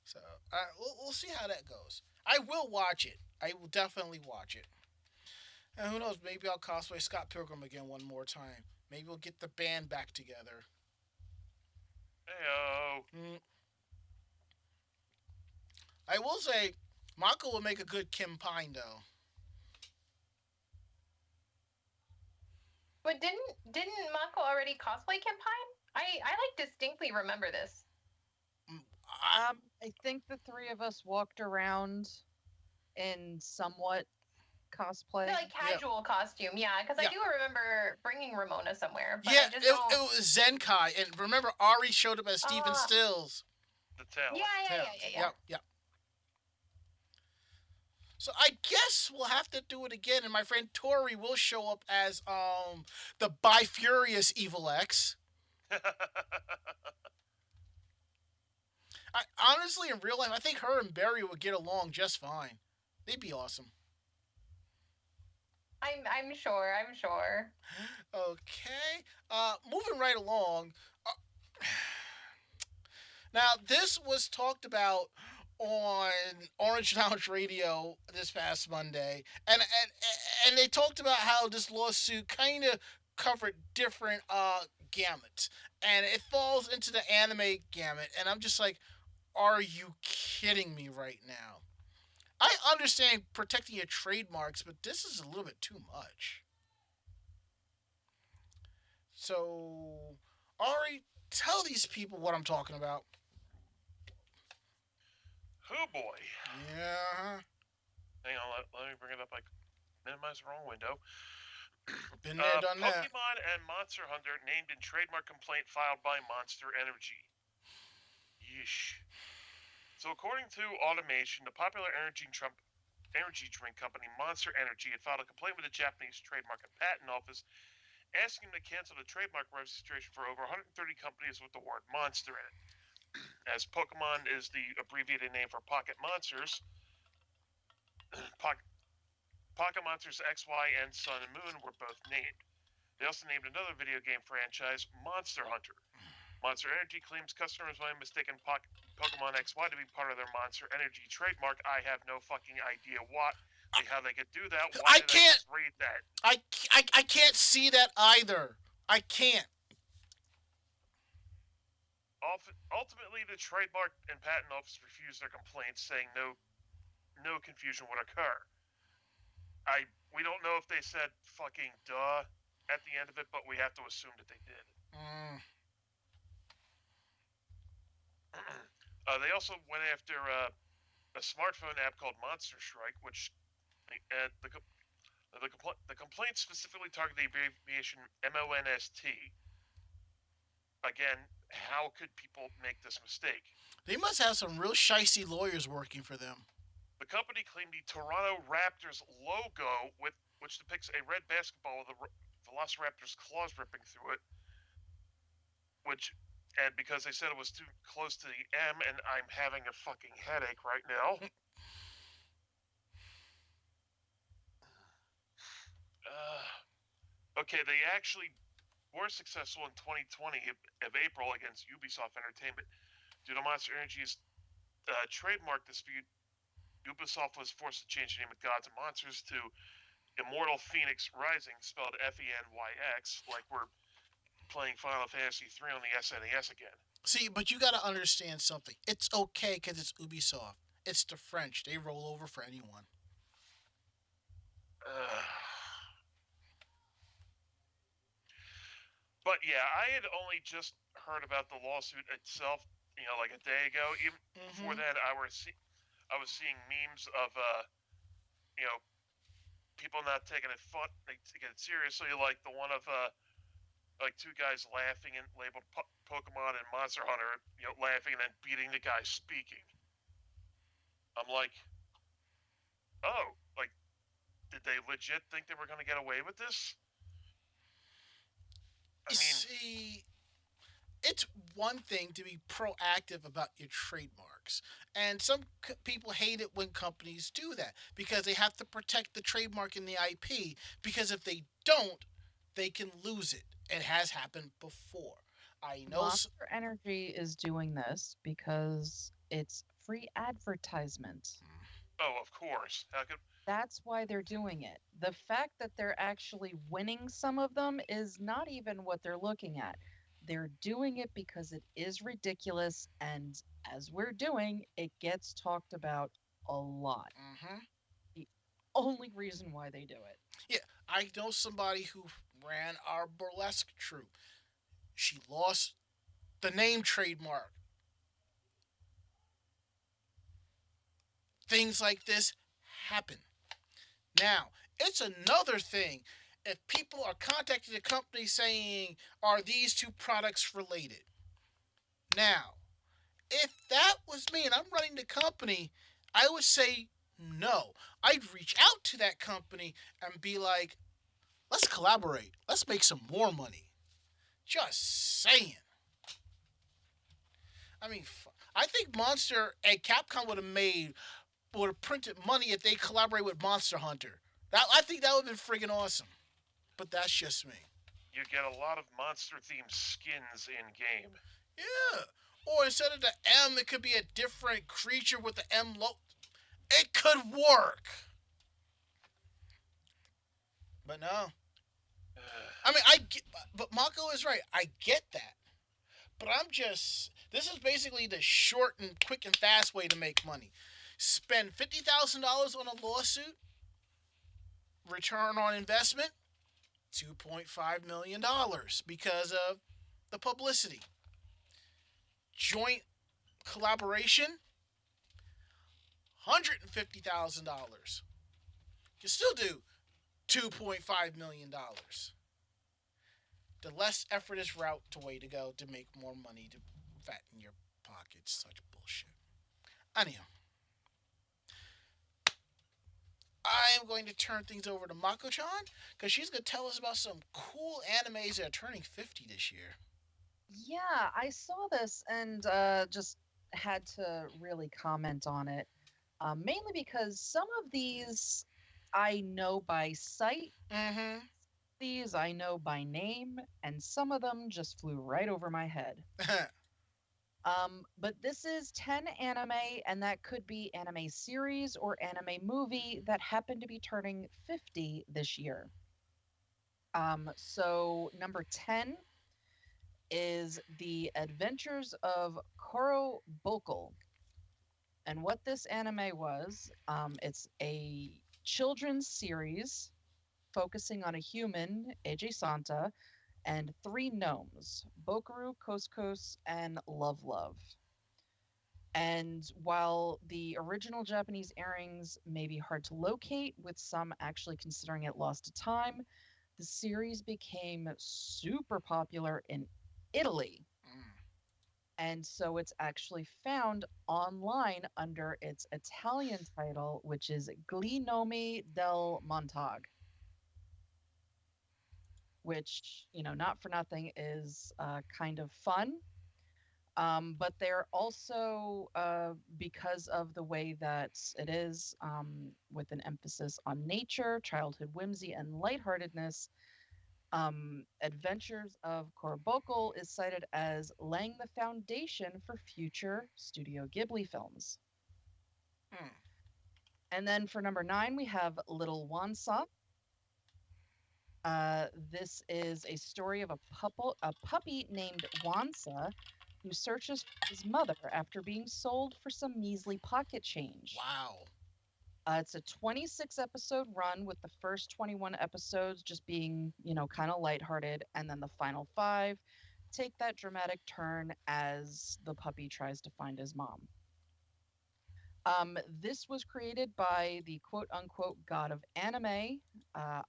So, we'll see how that goes. I will watch it. I will definitely watch it. And who knows, maybe I'll cosplay Scott Pilgrim again one more time. Maybe we'll get the band back together. Heyo. I will say, Mako will make a good Kim Pine, though. But didn't Mako already cosplay Kim Pine? I like distinctly remember this. I think the 3 of us walked around in somewhat cosplay. Like casual costume, yeah. Because I do remember bringing Ramona somewhere. But it was Zenkai, and remember Ari showed up as Stephen Stills. The tail. Yeah. So I guess we'll have to do it again, and my friend Tori will show up as the Bifurious Evil X. Honestly, in real life, I think her and Barry would get along just fine. They'd be awesome. I'm sure. Okay. Moving right along. Now, this was talked about on Orange Lounge Radio this past Monday, and they talked about how this lawsuit kind of covered different gamuts, and it falls into the anime gamut, and I'm just like, are you kidding me right now? I understand protecting your trademarks, but this is a little bit too much. So, Ari, tell these people what I'm talking about. Oh boy. Yeah. Hang on, let me bring it up. I minimize the wrong window. Been there, done that. Pokemon and Monster Hunter named in trademark complaint filed by Monster Energy. Yeesh. So according to Automation, the popular energy drink company Monster Energy had filed a complaint with the Japanese Trademark and Patent Office asking them to cancel the trademark registration for over 130 companies with the word monster in it. As Pokemon is the abbreviated name for Pocket Monsters, Pocket Monsters X, Y, and Sun and Moon were both named. They also named another video game franchise, Monster Hunter. Monster Energy claims customers might have mistaken Pokemon XY to be part of their Monster Energy trademark. I have no fucking idea how they could do that. Why I did I can't. just read that? I can't see that either. I can't. Ultimately, the trademark and patent office refused their complaints, saying no confusion would occur. We don't know if they said fucking duh at the end of it, but we have to assume that they did. They also went after a smartphone app called Monster Strike, which the complaint specifically targeted the abbreviation MONST. Again, how could people make this mistake? They must have some real shicey lawyers working for them. The company claimed the Toronto Raptors logo, which depicts a red basketball with a Velociraptor's claws ripping through it, and because they said it was too close to the M, and I'm having a fucking headache right now. Okay, they actually were successful in 2020 of April against Ubisoft Entertainment. Due to Monster Energy's trademark dispute, Ubisoft was forced to change the name of Gods and Monsters to Immortal Phoenix Rising, spelled FENYX, like we're playing Final Fantasy 3 on the SNES again. See, but you gotta understand something. It's okay because it's Ubisoft. It's the French. They roll over for anyone. But yeah, I had only just heard about the lawsuit itself, like a day ago. Even before that, I was seeing memes of, people not taking it taking it seriously, like the one of like two guys laughing and labeled Pokemon and Monster Hunter, laughing and then beating the guy speaking. I'm like, oh, like, did they legit think they were going to get away with this? See, it's one thing to be proactive about your trademarks. And some people hate it when companies do that because they have to protect the trademark and the IP, because if they don't, they can lose it. It has happened before. I know Monster Energy is doing this because it's free advertisement. Oh, of course. That's why they're doing it. The fact that they're actually winning some of them is not even what they're looking at. They're doing it because it is ridiculous, and as we're doing, it gets talked about a lot. The only reason why they do it. Yeah, I know somebody who ran our burlesque troupe. She lost the name trademark. Things like this happen. Now, it's another thing if people are contacting the company saying, are these two products related? Now, if that was me and I'm running the company, I would say no. I'd reach out to that company and be like, let's collaborate. Let's make some more money. Just saying. I mean, I think Monster and Capcom would have printed money if they collaborate with Monster Hunter. I think that would have been friggin' awesome. But that's just me. You get a lot of monster-themed skins in game. Yeah. Or instead of the M, it could be a different creature with the M logo. It could work. But no. I mean, but Mako is right. I get that. But this is basically the short and quick and fast way to make money. Spend $50,000 on a lawsuit. Return on investment, $2.5 million because of the publicity. Joint collaboration, $150,000. You still do $2.5 million. The less effort is route to way to go to make more money to fatten your pockets. Such bullshit. Anyhow. I am going to turn things over to Mako-chan because she's going to tell us about some cool animes that are turning 50 this year. Yeah, I saw this and just had to really comment on it. Mainly because some of these I know by sight. These I know by name, and some of them just flew right over my head. But this is 10 anime, and that could be anime series or anime movie that happen to be turning 50 this year. So number 10 is The Adventures of Koro Bokul. And what this anime was, it's a children's series focusing on a human, Eiji Santa, and three gnomes, Bokaru, Koskos, and Love Love. And while the original Japanese airings may be hard to locate, with some actually considering it lost to time, the series became super popular in Italy. And so it's actually found online under its Italian title, which is Gli Nomi del Montag, which, not for nothing, is kind of fun. But they're also, because of the way that it is, with an emphasis on nature, childhood whimsy, and lightheartedness, Adventures of Korobokul is cited as laying the foundation for future Studio Ghibli films. Hmm. And then for number 9, we have Little Wansa. This is a story of a puppy named Wansa who searches for his mother after being sold for some measly pocket change. Wow. It's a 26 episode run, with the first 21 episodes just being, kind of lighthearted, and then the final 5 take that dramatic turn as the puppy tries to find his mom. This was created by the quote unquote god of anime,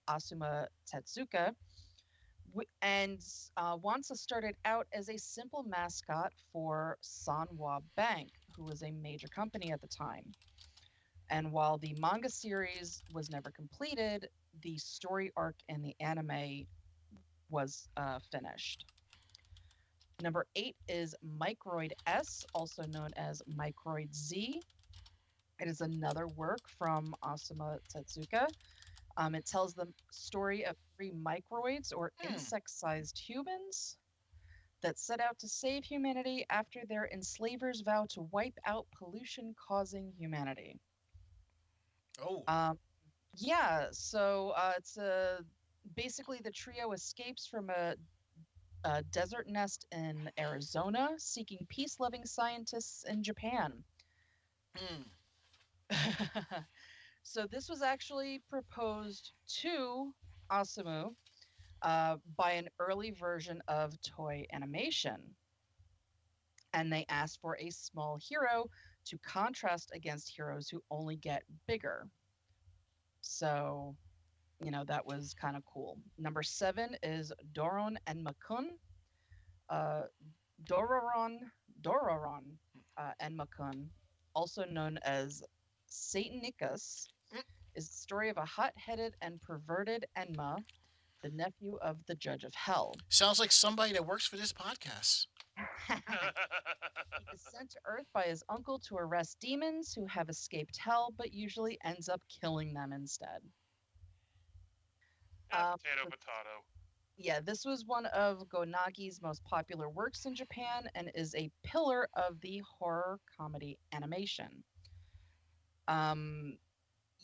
Asuma Tetsuka. And Wansa started out as a simple mascot for Sanwa Bank, who was a major company at the time. And while the manga series was never completed, the story arc in the anime was finished. Number 8 is Microid S, also known as Microid Z. It is another work from Asuma Tetsuka. It tells the story of 3 microids, or insect-sized humans, that set out to save humanity after their enslavers vow to wipe out pollution causing humanity. Oh. Yeah, so it's basically the trio escapes from a desert nest in Arizona, seeking peace-loving scientists in Japan. So this was actually proposed to Asamu by an early version of toy animation. And they asked for a small hero to contrast against heroes who only get bigger. So, that was kind of cool. Number 7 is Doron and Makun. Uh, Dororon and Makun, also known as Satanicus, is the story of a hot-headed and perverted Enma, the nephew of the Judge of Hell. Sounds like somebody that works for this podcast. He is sent to Earth by his uncle to arrest demons who have escaped hell, but usually ends up killing them instead. Potato. Yeah, this was one of Go Nagi's most popular works in Japan and is a pillar of the horror comedy animation.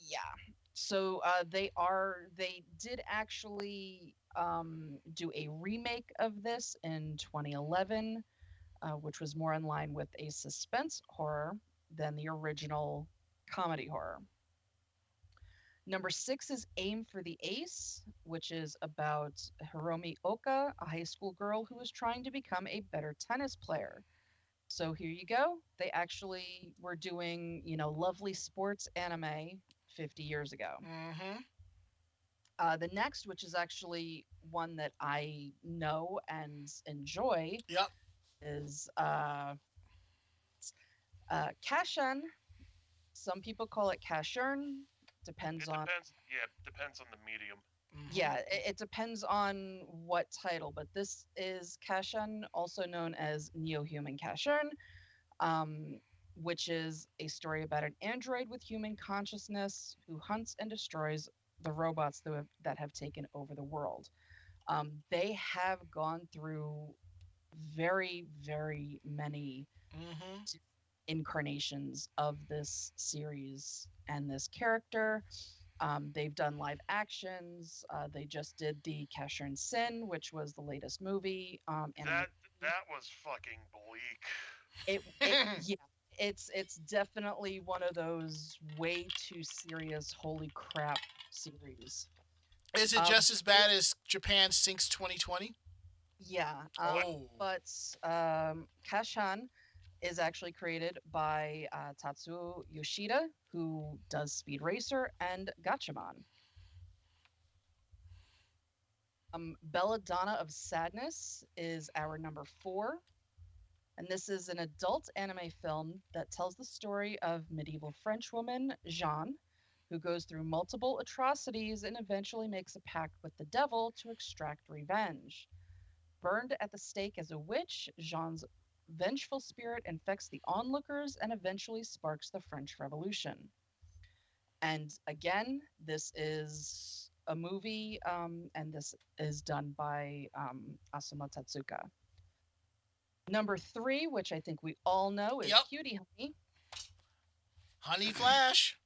Yeah. So they did actually do a remake of this in 2011, which was more in line with a suspense horror than the original comedy horror. Number 6 is Aim for the Ace, which is about Hiromi Oka, a high school girl who is trying to become a better tennis player. So here you go. They actually were doing, lovely sports anime 50 years ago. The next, which is actually one that I know and enjoy, is Kashan. Some people call it Kashern. Depends on the medium. Yeah, it depends on what title, but this is Kashan, also known as Neo-Human Kashern, which is a story about an android with human consciousness who hunts and destroys the robots that have taken over the world. They have gone through very, very many Mm-hmm. incarnations of this series and this character. They've done live actions. They just did the Casher and Sin, which was the latest movie. Anime. That was fucking bleak. It yeah. It's definitely one of those way too serious, holy crap series. Is it just as bad as Japan Sinks 2020? Yeah, Oh. but Kashan is actually created by Tatsuo Yoshida, who does Speed Racer and Gatchaman. Belladonna of Sadness is our number 4, and this is an adult anime film that tells the story of medieval French woman Jeanne, who goes through multiple atrocities and eventually makes a pact with the devil to extract revenge. Burned at the stake as a witch, Jeanne's vengeful spirit infects the onlookers and eventually sparks the French Revolution. And again, this is a movie, and this is done by Asuma Tatsuka. Number 3, which I think we all know, is Yep. Cutie Honey. Honey Flash.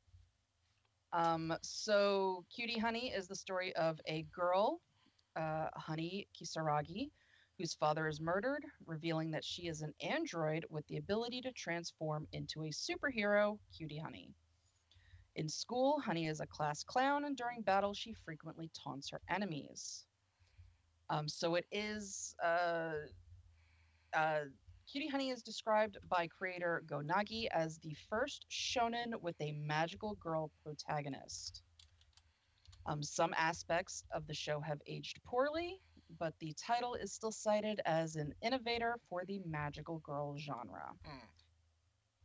So Cutie Honey is the story of a girl, Honey Kisaragi, whose father is murdered, revealing that she is an android with the ability to transform into a superhero, Cutie Honey. In school, Honey is a class clown, and during battle, she frequently taunts her enemies. So it is. Cutie Honey is described by creator Go Nagi as the first shonen with a magical girl protagonist. Some aspects of the show have aged poorly, but the title is still cited as an innovator for the magical girl genre. Mm.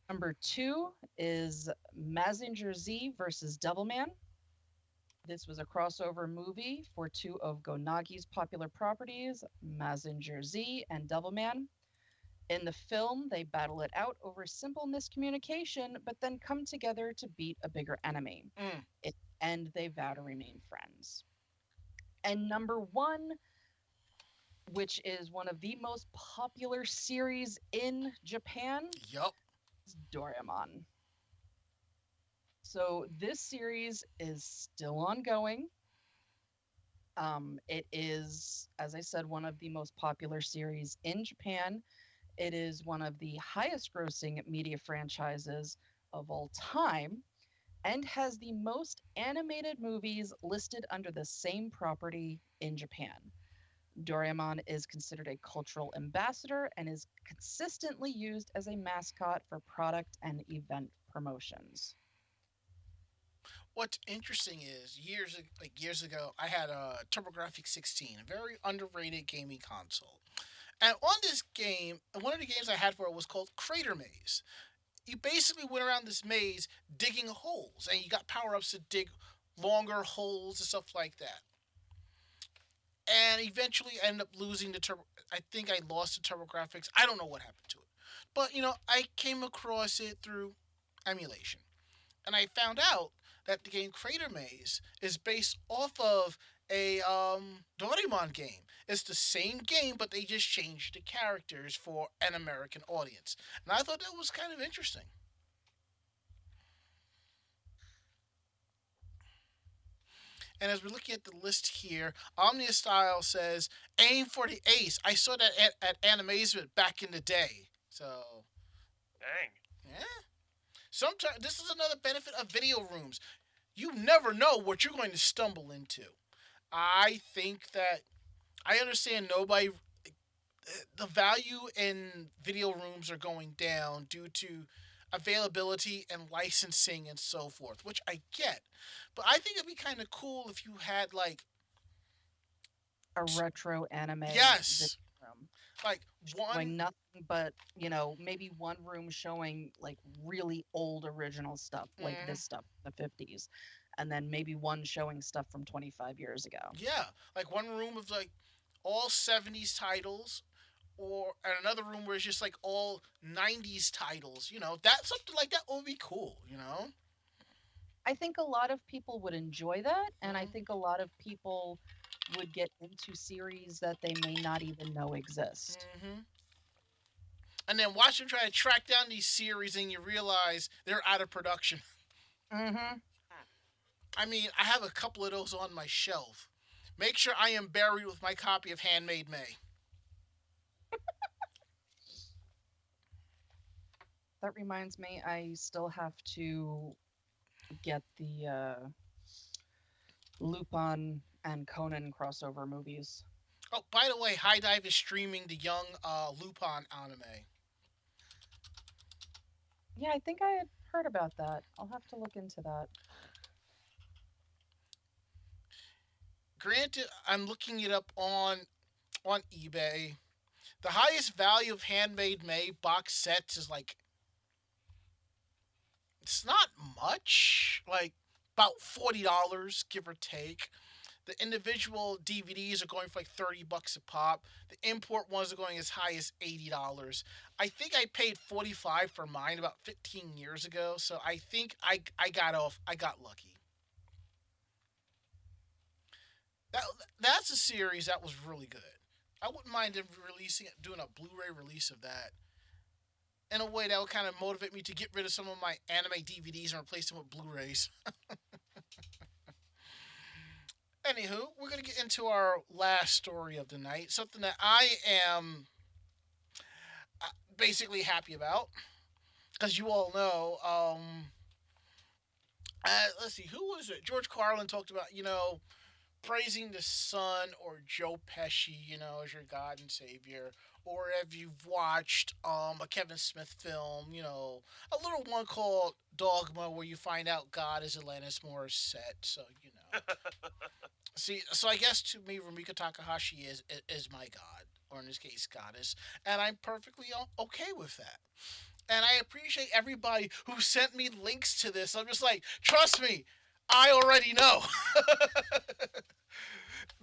Number 2 is Mazinger Z versus Devilman. This was a crossover movie for 2 of Go Nagi's popular properties, Mazinger Z and Devilman. In the film, they battle it out over simple miscommunication, but then come together to beat a bigger enemy. Mm. And they vow to remain friends. And number 1, which is one of the most popular series in Japan, Yup. is Doraemon. So this series is still ongoing. It is, as I said, one of the most popular series in Japan. It is one of the highest grossing media franchises of all time and has the most animated movies listed under the same property in Japan. Doraemon is considered a cultural ambassador and is consistently used as a mascot for product and event promotions. What's interesting is years ago, I had a TurboGrafx 16, a very underrated gaming console. And on this game, one of the games I had for it was called Crater Maze. You basically went around this maze digging holes, and you got power ups to dig longer holes and stuff like that. And eventually ended up losing the turbo. I think I lost the TurboGrafx. I don't know what happened to it, but I came across it through emulation, and I found out that the game Crater Maze is based off of a Doraemon game. It's the same game, but they just changed the characters for an American audience, and I thought that was kind of interesting. And as we're looking at the list here, Omnia Style says, aim for the ace. I saw that at Animazement back in the day. So, Dang. yeah. Sometimes this is another benefit of video rooms. You never know what you're going to stumble into. I think that I understand the value in video rooms are going down due to availability and licensing and so forth, which I get. But I think it'd be kind of cool if you had A retro anime yes, room like showing one nothing but, maybe one room showing like really old original stuff, like mm, this stuff, the 50s, and then maybe one showing stuff from 25 years ago. yeah, like one room of all 70s titles or and another room where it's just all 90s titles, that something like that would be cool. I think a lot of people would enjoy that, and I Hmm. think a lot of people would get into series that they may not even know exist. Hmm. And then watch them try to track down these series, and you realize they're out of production. Mm-hmm. Hmm. I mean, I have a couple of those on my shelf. Make sure I am buried with my copy of Handmaid May. That reminds me, I still have to get the Lupin and Conan crossover movies. Oh, by the way, High Dive is streaming the young Lupin anime. Yeah, I think I had heard about that. I'll have to look into that. Granted, I'm looking it up on eBay. The highest value of Handmade May box sets is like it's not much, like about $40, give or take. The individual DVDs are going for like $30 a pop. The import ones are going as high as $80. I think I paid 45 for mine about 15 years ago, so I think I got off. I got lucky. That that's a series that was really good. I wouldn't mind them releasing it, doing a Blu-ray release of that in a way that would kind of motivate me to get rid of some of my anime DVDs and replace them with Blu-rays. Anywho, we're gonna get into our last story of the night. Something that I am basically happy about, because you all know. Let's see, who was it? George Carlin talked about praising the sun or Joe Pesci, as your God and Savior, or if you've watched a Kevin Smith film, a little one called Dogma, where you find out God is Alanis Morissette. So see, so I guess to me, Rumiko Takahashi is my god, or in this case, goddess, and I'm perfectly okay with that. And I appreciate everybody who sent me links to this. I'm just like, trust me, I already know.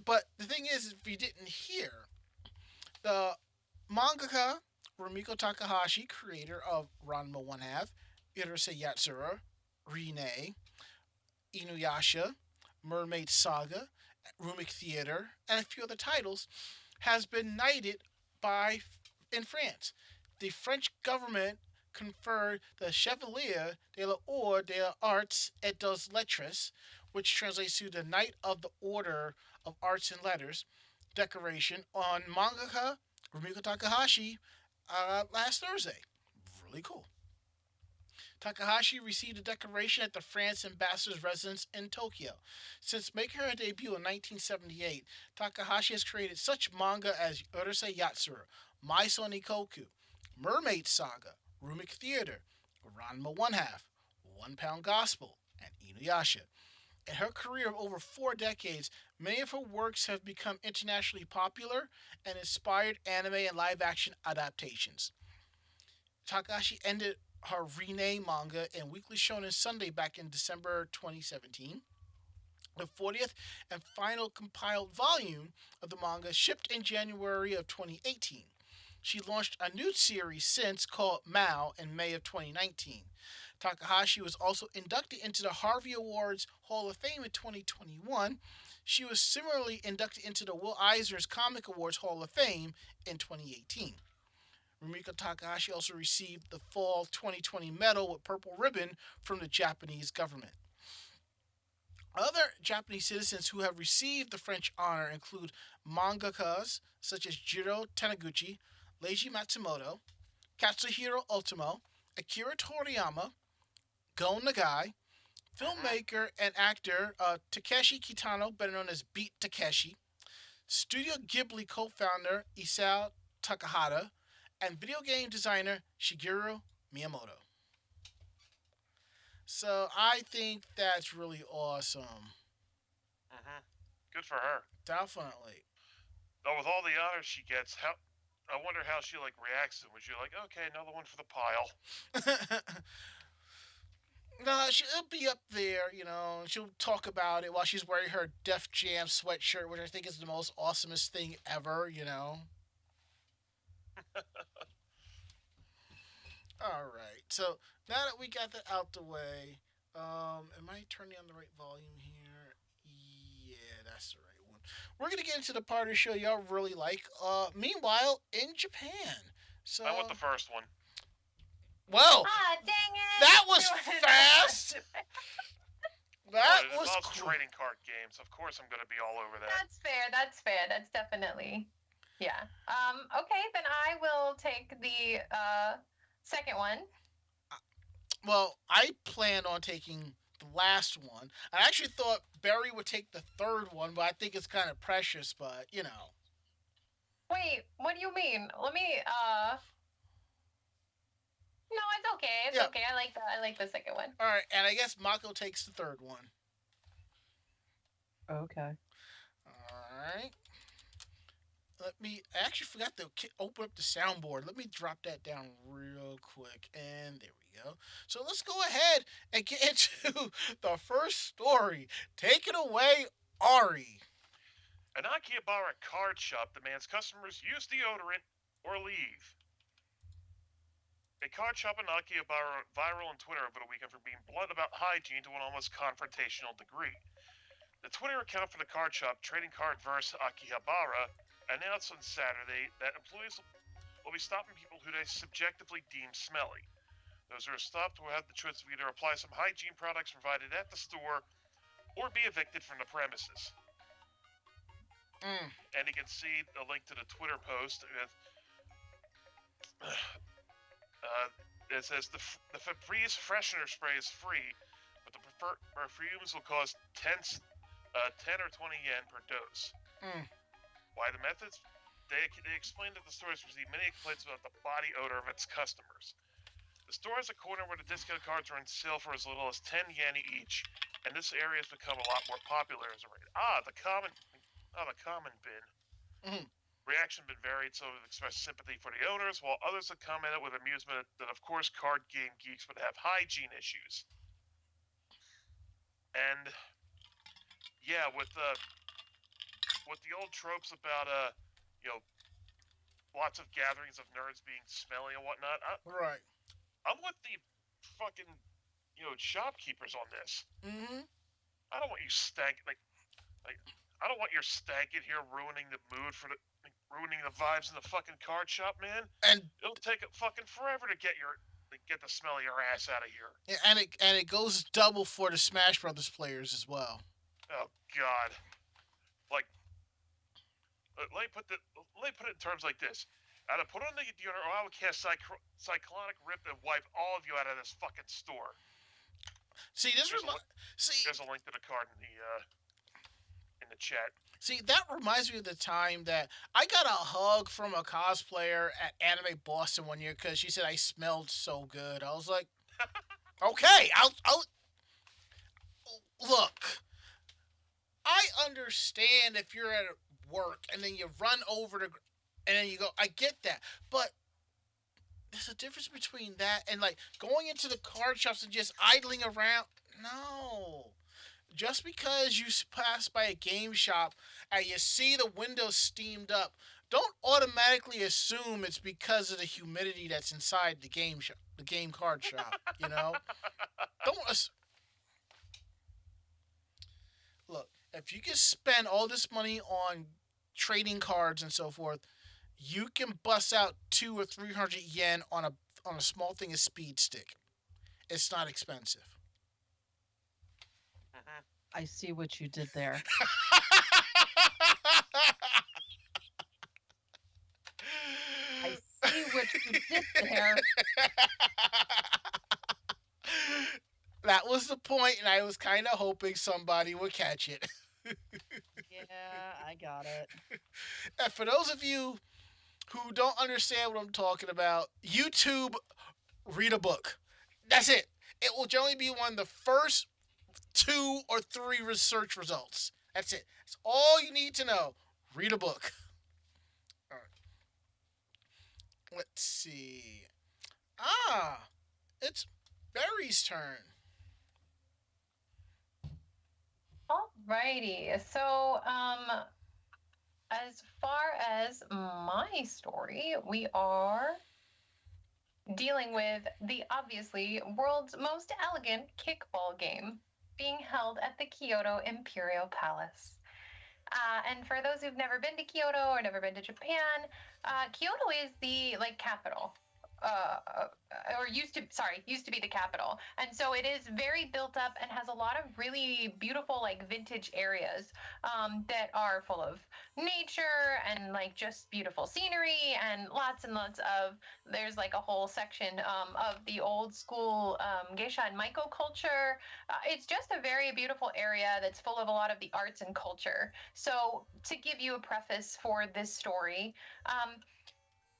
But the thing is, if you didn't hear, the mangaka Rumiko Takahashi, creator of Ranma One Half, Urusei Yatsura, Rine, Inuyasha, Mermaid Saga, Rumik Theater, and a few other titles, has been knighted by in France. The French government conferred the Chevalier de l'Ordre des Arts et des Lettres, which translates to the Knight of the Order of Arts and Letters, decoration on mangaka Rumiko Takahashi last Thursday. Really cool. Takahashi received a decoration at the France ambassador's residence in Tokyo. Since making her debut in 1978, Takahashi has created such manga as Urusei Yatsura, My Son Ikoku, Mermaid Saga, Rumik Theater, Ranma One Half, One Pound Gospel, and Inuyasha. In her career of over 4 decades, many of her works have become internationally popular and inspired anime and live action adaptations. Takahashi ended her Rine manga in Weekly Shonen Sunday back in December 2017. The 40th and final compiled volume of the manga shipped in January of 2018. She launched a new series since called Mao in May of 2019. Takahashi was also inducted into the Harvey Awards Hall of Fame in 2021. She was similarly inducted into the Will Eisner's Comic Awards Hall of Fame in 2018. Rumiko Takahashi also received the Fall 2020 medal with purple ribbon from the Japanese government. Other Japanese citizens who have received the French honor include mangakas such as Jiro Taniguchi, Leiji Matsumoto, Katsuhiro Otomo, Akira Toriyama, Go Nagai, filmmaker and actor Takeshi Kitano, better known as Beat Takeshi, Studio Ghibli co-founder Isao Takahata, and video game designer Shigeru Miyamoto. So I think that's really awesome. Hmm. Good for her. Definitely. Now, with all the honors she gets, how I wonder how she like reacts to it. Was she like, okay, another one for the pile? No, she'll be up there, She'll talk about it while she's wearing her Def Jam sweatshirt, which I think is the most awesomest thing ever. All right. So now that we got that out the way, Am I turning on the right volume here? Yeah, that's the right one. We're gonna get into the part of the show y'all really like. Meanwhile, in Japan. So, I want the first one. well, Ah, dang it! that was We wanted fast. to- That Well, it was involves cool. trading card games. Of course, I'm going to be all over that. That's fair. That's fair. That's definitely. Yeah. Okay, then I will take the second one. Well, I planned on taking the last one. I actually thought Barry would take the third one, but I think it's kind of precious. But you know, Wait, what do you mean? Let me. No, it's okay. It's Yeah. okay. I like that. I like the second one. all right. And I guess Mako takes the third one. Okay. All right. I actually forgot to open up the soundboard. Let me drop that down real quick. And there we go. So let's go ahead and get into the first story. Take it away, Ari. An Akihabara card shop demands customers use deodorant or leave. A card shop in Akihabara went viral on Twitter over the weekend for being blunt about hygiene to an almost confrontational degree. The Twitter account for the card shop, Trading Card vs. Akihabara, announced on Saturday that employees will be stopping people who they subjectively deem smelly. Those who are stopped will have the choice of either apply some hygiene products provided at the store or be evicted from the premises. And you can see a link to the Twitter post. It says the Febreze freshener spray is free, but the perfumes will cost 10 or 20 yen per dose. Why the methods? They explained that the store has received many complaints about the body odor of its customers. The store has a corner where the discount cards are on sale for as little as 10 yen each, and this area has become a lot more popular as a rate. The common bin. Reaction been varied, so have expressed sympathy for the owners, while others have commented with amusement that, of course, card game geeks would have hygiene issues. And yeah, with the old tropes about lots of gatherings of nerds being smelly and whatnot, Right. I'm with the fucking shopkeepers on this. I don't want you I don't want your stank in here ruining the mood ruining the vibes in the fucking card shop, man. And it'll take fucking forever to get the smell of your ass out of here. Yeah, and it goes double for the Smash Brothers players as well. Oh God! Like, let me put it in terms like this: either put on the deodorant, or I will cast cyclonic rip and wipe all of you out of this fucking store. See, there's a link to the card in the chat. See, that reminds me of the time that I got a hug from a cosplayer at Anime Boston one year because she said I smelled so good. I was like, okay, I'll look. I understand if you're at work and then you run over to, and then you go, I get that, but there's a difference between that and like going into the card shops and just idling around. No. Just because you pass by a game shop and you see the windows steamed up, don't automatically assume it's because of the humidity that's inside the game shop, the game card shop. You know, look. If you can spend all this money on trading cards and so forth, you can bust out 200 or 300 yen on a small thing of speed stick. It's not expensive. I see what you did there. I see what you did there. That was the point, and I was kind of hoping somebody would catch it. Yeah, I got it. And for those of you who don't understand what I'm talking about, YouTube, read a book. That's it. It will generally be one of the first 2 or 3 research results. That's it. That's all you need to know. Read a book. All right. Let's see. It's Barry's turn. Alrighty. So, as far as my story, we are dealing with the obviously world's most elegant kickball game being held at the Kyoto Imperial Palace. And for those who've never been to Kyoto or never been to Japan, Kyoto is the like capital. Or used to be the capital. And so it is very built up and has a lot of really beautiful, like vintage areas that are full of nature and like just beautiful scenery and lots of, there's like a whole section of the old school geisha and maiko culture. It's just a very beautiful area that's full of a lot of the arts and culture. So to give you a preface for this story,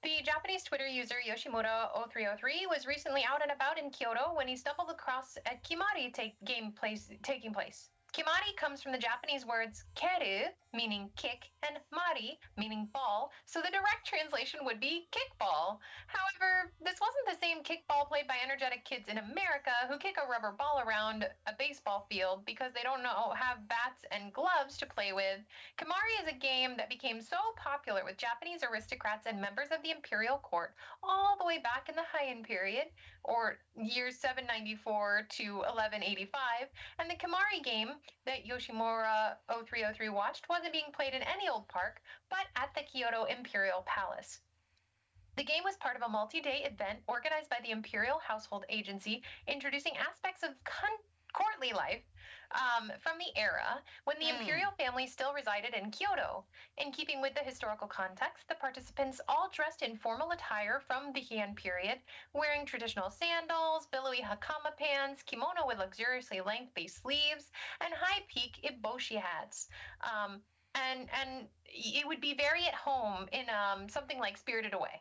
the Japanese Twitter user Yoshimura0303 was recently out and about in Kyoto when he stumbled across a Kimari taking place. Kimari comes from the Japanese words keru, meaning kick, and mari, meaning ball, so the direct translation would be kickball. However, this wasn't the same kickball played by energetic kids in America who kick a rubber ball around a baseball field because they don't have bats and gloves to play with. Kimari is a game that became so popular with Japanese aristocrats and members of the imperial court all the way back in the Heian period, or years 794 to 1185, and the Kimari game that Yoshimura 0303 watched wasn't being played in any old park, but at the Kyoto Imperial Palace. The game was part of a multi-day event organized by the Imperial Household Agency, introducing aspects of courtly life from the era when the imperial family still resided in Kyoto. In keeping with the historical context, the participants all dressed in formal attire from the Heian period, wearing traditional sandals, billowy hakama pants, kimono with luxuriously lengthy sleeves, and high-peak iboshi hats. And it would be very at home in something like Spirited Away.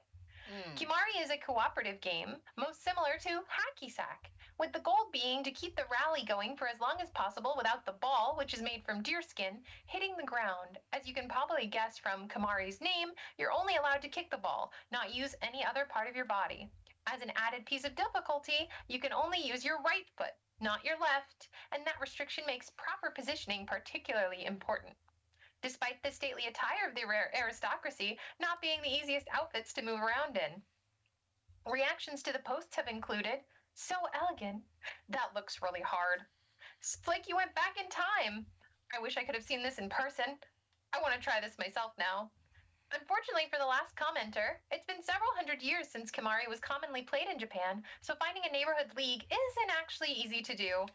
Kimari is a cooperative game, most similar to hacky sack, with the goal being to keep the rally going for as long as possible without the ball, which is made from deerskin, hitting the ground. As you can probably guess from Kimari's name, you're only allowed to kick the ball, not use any other part of your body. As an added piece of difficulty, you can only use your right foot, not your left, and that restriction makes proper positioning particularly important. Despite the stately attire of the aristocracy not being the easiest outfits to move around in. Reactions to the posts have included, "So elegant. That looks really hard. It's like you went back in time. I wish I could have seen this in person. I want to try this myself now." Unfortunately for the last commenter, it's been several hundred years since Kimari was commonly played in Japan, so finding a neighborhood league isn't actually easy to do.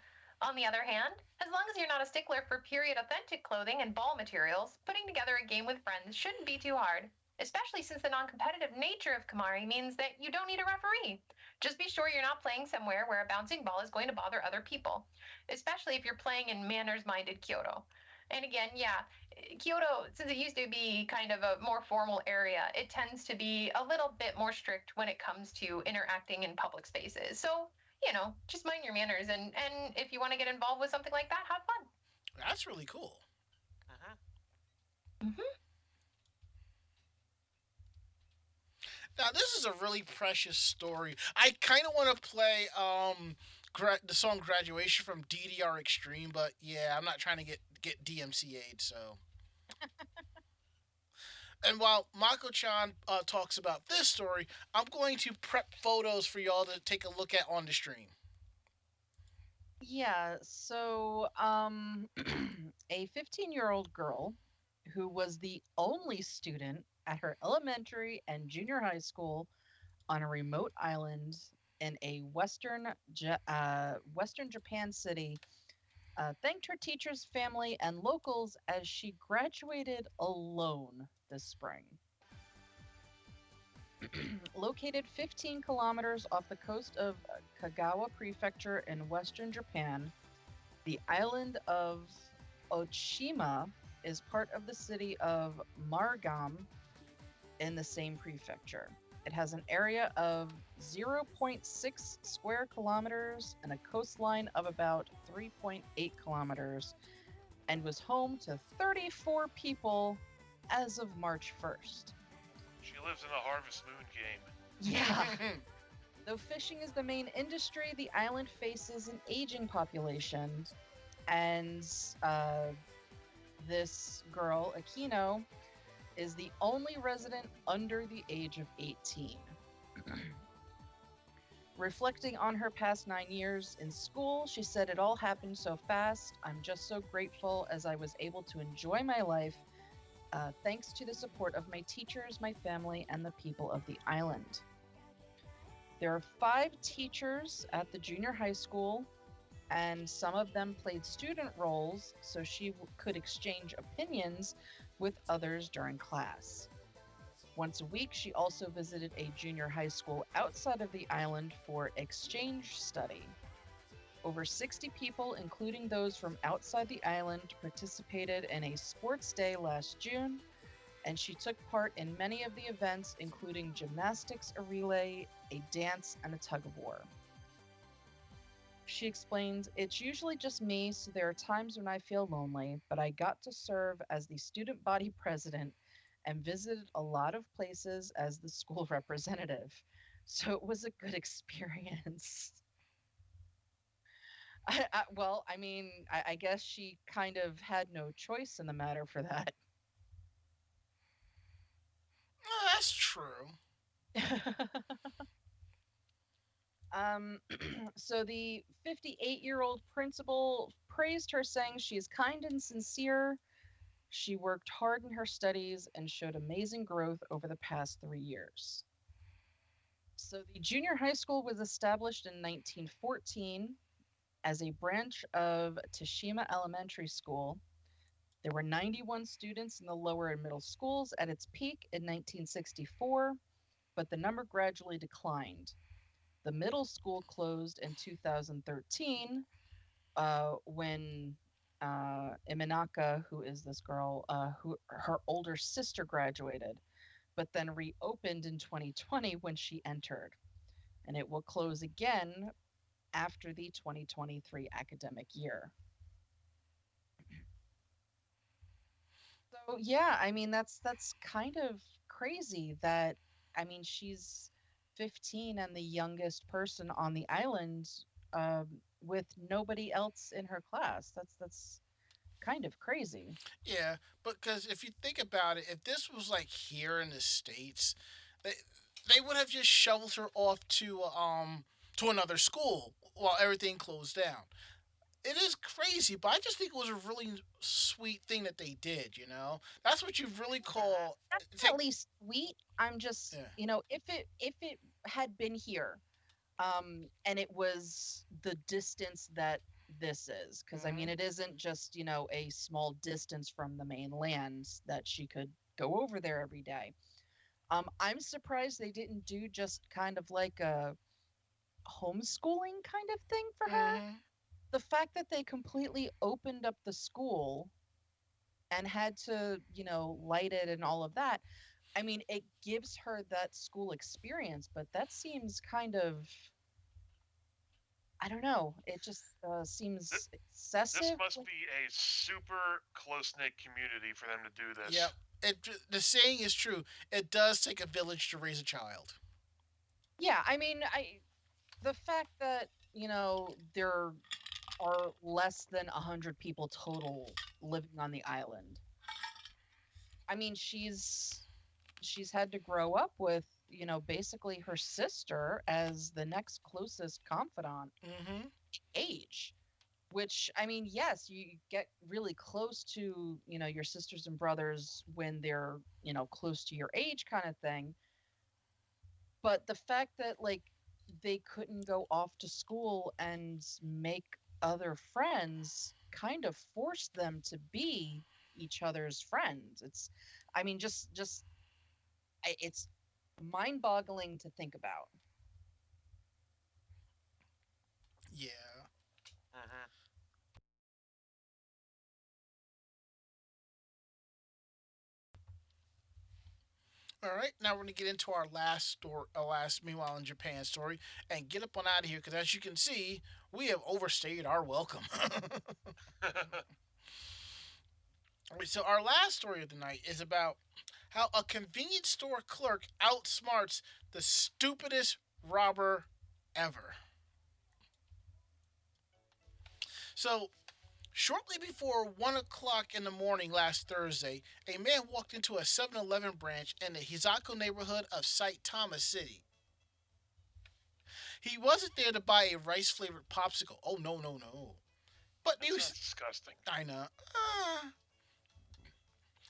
On the other hand, as long as you're not a stickler for period authentic clothing and ball materials, putting together a game with friends shouldn't be too hard, especially since the non-competitive nature of Kimari means that you don't need a referee. Just be sure you're not playing somewhere where a bouncing ball is going to bother other people, especially if you're playing in manners-minded Kyoto. And again, Kyoto, since it used to be kind of a more formal area, it tends to be a little bit more strict when it comes to interacting in public spaces. So, just mind your manners, and if you want to get involved with something like that, have fun. That's really cool. Now, this is a really precious story. I kind of want to play the song "Graduation" from DDR Extreme, but yeah, I'm not trying to get DMCA'd, so. And while Mako-chan talks about this story, I'm going to prep photos for y'all to take a look at on the stream. Yeah, so a 15-year-old girl who was the only student at her elementary and junior high school on a remote island in a Western Japan city thanked her teachers, family, and locals as she graduated alone this spring. Located 15 kilometers off the coast of Kagawa Prefecture in western Japan, the island of Ochima is part of the city of Margam in the same prefecture. It has an area of 0.6 square kilometers and a coastline of about 3.8 kilometers, and was home to 34 people as of March 1st. She lives in a Harvest Moon game. Yeah. Though fishing is the main industry, the island faces an aging population, and this girl, Akino, is the only resident under the age of 18. Reflecting on her past 9 years in school, she said, "It all happened so fast. I'm just so grateful as I was able to enjoy my life thanks to the support of my teachers, my family, and the people of the island." There are 5 teachers at the junior high school, and some of them played student roles so she could exchange opinions with others during class. Once a week, she also visited a junior high school outside of the island for exchange study. Over 60 people, including those from outside the island, participated in a sports day last June, and she took part in many of the events, including gymnastics, a relay, a dance, and a tug of war. She explains, "It's usually just me, so there are times when I feel lonely, but I got to serve as the student body president and visited a lot of places as the school representative. So it was a good experience." I guess she kind of had no choice in the matter for that. Oh, that's true. So the 58-year-old principal praised her, saying she is kind and sincere. She worked hard in her studies and showed amazing growth over the past 3 years. So the junior high school was established in 1914 as a branch of Tashima Elementary School. There were 91 students in the lower and middle schools at its peak in 1964, but the number gradually declined. The middle school closed in 2013 when Imanaka, who is this girl, who her older sister graduated, but then reopened in 2020 when she entered. And it will close again after the 2023 academic year. So yeah, I mean that's kind of crazy that she's 15 and the youngest person on the island um, with nobody else in her class. That's kind of crazy. Yeah, because if you think about it, if this was like here in the states, they they would have just shoveled her off to another school while everything closed down. It is crazy, but I just think it was a really sweet thing that they did. That's what you really call That's take. at least sweet. I'm just, Yeah. if it had been here, and it was the distance that this is, because Hmm. it isn't just a small distance from the mainland that she could go over there every day. I'm surprised they didn't do just kind of like a homeschooling kind of thing for her. Hmm. The fact that they completely opened up the school and had to, light it and all of that. It gives her that school experience, but that seems kind of, I don't know, it just seems This excessive. must be a super close knit community for them to do Yep. this. The saying is true. It does take a village to raise a child. Yeah, the fact that, there are less than 100 people total living on the island. She's had to grow up with, basically her sister as the next closest confidant Hmm. age. Which, yes, you get really close to, your sisters and brothers when they're, close to your age kind of thing. But the fact that, like, they couldn't go off to school and make other friends kind of forced them to be each other's friends. Just it's mind-boggling to think about. Yeah. Hmm. All right. Now we're gonna get into our last story, our last Meanwhile in Japan story, and get up on out of here because, as you can see, we have overstayed our welcome. So our last story of the night is about how a convenience store clerk outsmarts the stupidest robber ever. So, shortly before 1 o'clock in the morning last Thursday, a man walked into a 7-Eleven branch in the Hizako neighborhood of Saitama City. He wasn't there to buy a rice flavored popsicle. Oh no no no! But That he was. sounds disgusting. I know.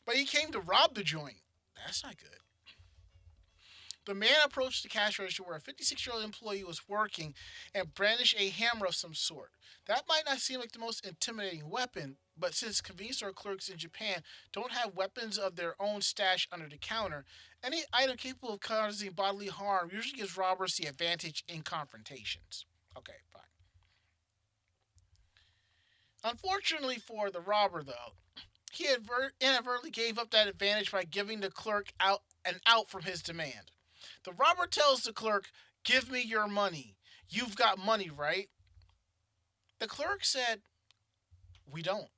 But he came to rob the joint. That's not good. The man approached the cash register where a 56-year-old employee was working and brandished a hammer of some sort. That might not seem like the most intimidating weapon, but since convenience store clerks in Japan don't have weapons of their own stashed under the counter, any item capable of causing bodily harm usually gives robbers the advantage in confrontations. Okay, fine. Unfortunately for the robber, though, he inadvertently gave up that advantage by giving the clerk an out from his demand. The robber tells the clerk, "Give me your money. You've got money, right?" The clerk said, "We don't."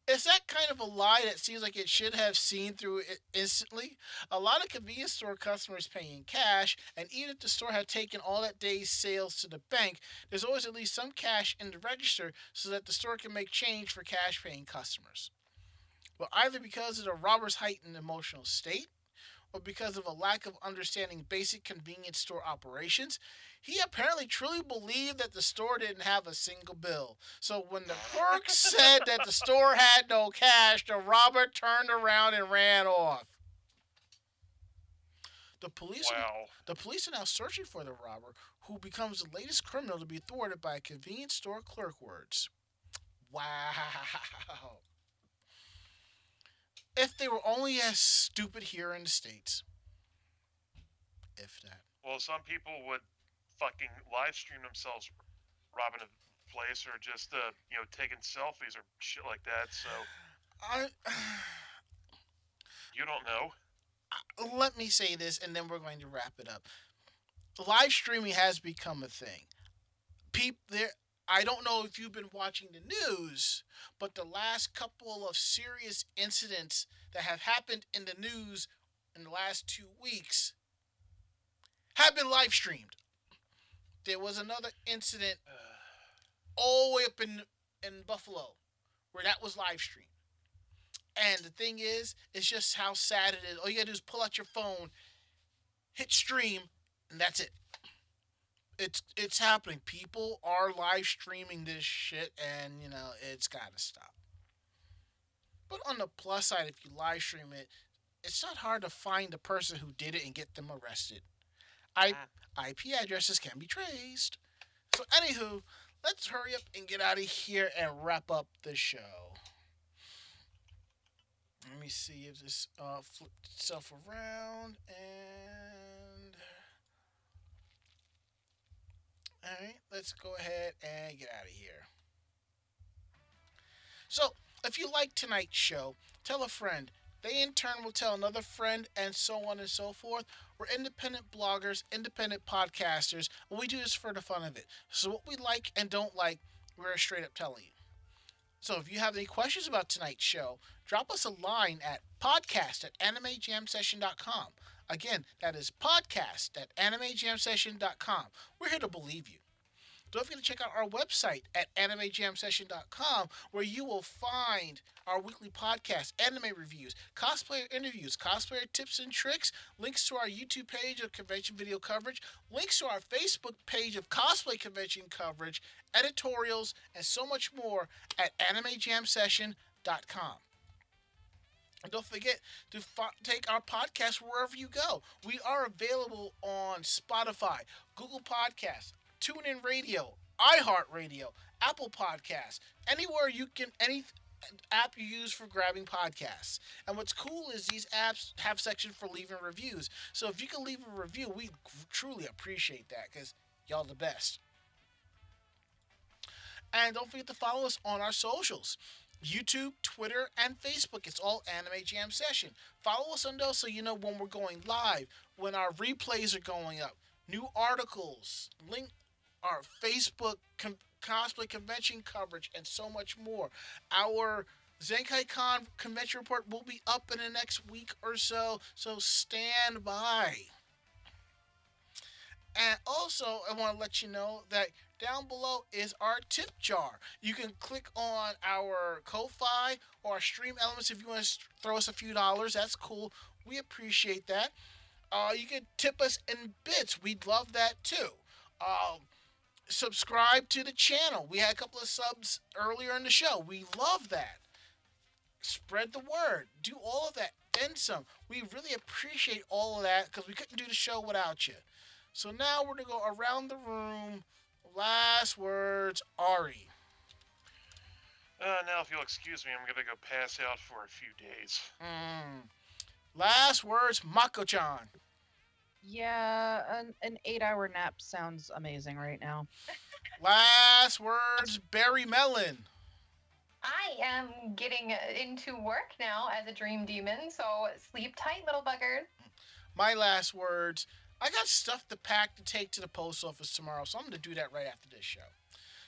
It's that kind of a lie that seems like it should have seen through it instantly. A lot of convenience store customers pay in cash, and even if the store had taken all that day's sales to the bank, there's always at least some cash in the register so that the store can make change for cash paying customers. But either because of the robber's heightened emotional state, or because of a lack of understanding basic convenience store operations, he apparently truly believed that the store didn't have a single bill. So when the clerk said that the store had no cash, the robber turned around and ran off. The police, Wow. the police are now searching for the robber, who becomes the latest criminal to be thwarted by convenience store clerk words. Wow. If they were only as stupid here in the States. If that. Well, some people would fucking live stream themselves robbing a place or just, taking selfies or shit like that. So I you don't know. Let me say this, and then we're going to wrap it up. Live streaming has become a thing. I don't know if you've been watching the news, but the last couple of serious incidents that have happened in the news in the last 2 weeks have been live streamed. There was another incident all the way up in Buffalo where that was live streamed. And the thing is, it's just how sad it is. All you gotta do is pull out your phone, hit stream, and that's it. It's happening. People are live streaming this shit, and it's gotta stop. But on the plus side, if you live stream it, it's not hard to find the person who did it and get them arrested. IP addresses can be traced. So anywho, let's hurry up and get out of here and wrap up the show. Let me see if this flipped itself around and. Alright, let's go ahead and get out of here. So, if you like tonight's show, tell a friend. They in turn will tell another friend, and so on and so forth. We're independent bloggers, independent podcasters, and we do this for the fun of it. So what we like and don't like, we're straight up telling you. So if you have any questions about tonight's show, drop us a line at podcast@animejamsession.com. Again, that is podcast@animejamsession.com. We're here to believe you. Don't forget to check out our website at animejamsession.com, where you will find our weekly podcast, anime reviews, cosplayer interviews, cosplayer tips and tricks, links to our YouTube page of convention video coverage, links to our Facebook page of cosplay convention coverage, editorials, and so much more at animejamsession.com. And don't forget to take our podcast wherever you go. We are available on Spotify, Google Podcasts, TuneIn Radio, iHeartRadio, Apple Podcasts, anywhere you can, any app you use for grabbing podcasts. And what's cool is these apps have sections for leaving reviews. So if you can leave a review, we truly appreciate that because y'all the best. And don't forget to follow us on our socials. YouTube, Twitter, and Facebook. It's all Anime Jam Session. Follow us on those so you know when we're going live, when our replays are going up, new articles, link our Facebook cosplay convention coverage, and so much more. Our Zenkai Con convention report will be up in the next week or so stand by. And also, I want to let you know that down below is our tip jar. You can click on our Ko-Fi or our Stream Elements if you want to throw us a few dollars. That's cool. We appreciate that. You can tip us in bits. We'd love that too. Subscribe to the channel. We had a couple of subs earlier in the show. We love that. Spread the word. Do all of that. Then some. We really appreciate all of that because we couldn't do the show without you. So now we're going to go around the room. Last words, Ari. Now, if you'll excuse me, I'm going to go pass out for a few days. Last words, Mako-chan. Yeah, an 8-hour nap sounds amazing right now. Last words, Barry Mellon. I am getting into work now as a dream demon, so sleep tight, little buggers. My last words, I got stuff to pack to take to the post office tomorrow, so I'm going to do that right after this show.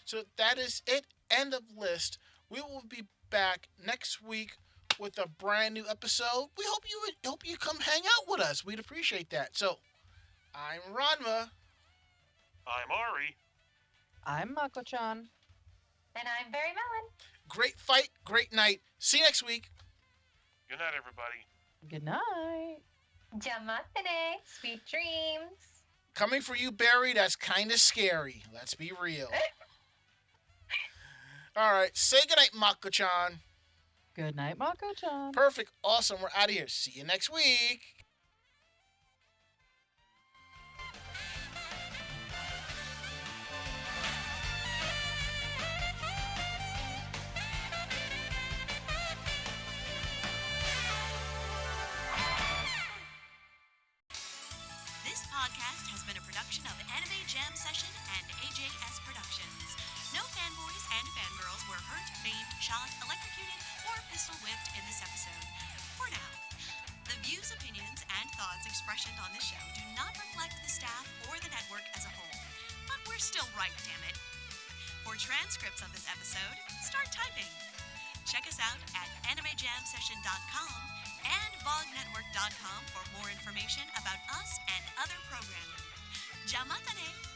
So that is it. End of list. We will be back next week with a brand new episode. We hope you come hang out with us. We'd appreciate that. So, I'm Ranma. I'm Ari. I'm Mako-chan. And I'm Barry Mellon. Great fight, great night. See you next week. Good night, everybody. Good night. Jamatane, sweet dreams. Coming for you, Barry, that's kind of scary. Let's be real. All right, say goodnight, Mako-chan. Good night, Mako-chan. Perfect, awesome, we're out of here. See you next week. This podcast has been a production of Anime Jam Session and AJS Productions. No fanboys and fangirls were hurt, maimed, shot, electrocuted, or pistol whipped in this episode. For now. The views, opinions, and thoughts expressed on this show do not reflect the staff or the network as a whole. But we're still right, damn it. For transcripts of this episode, start typing. Check us out at animejamsession.com and vognetwork.com for more information about us and other programming. Jamatane!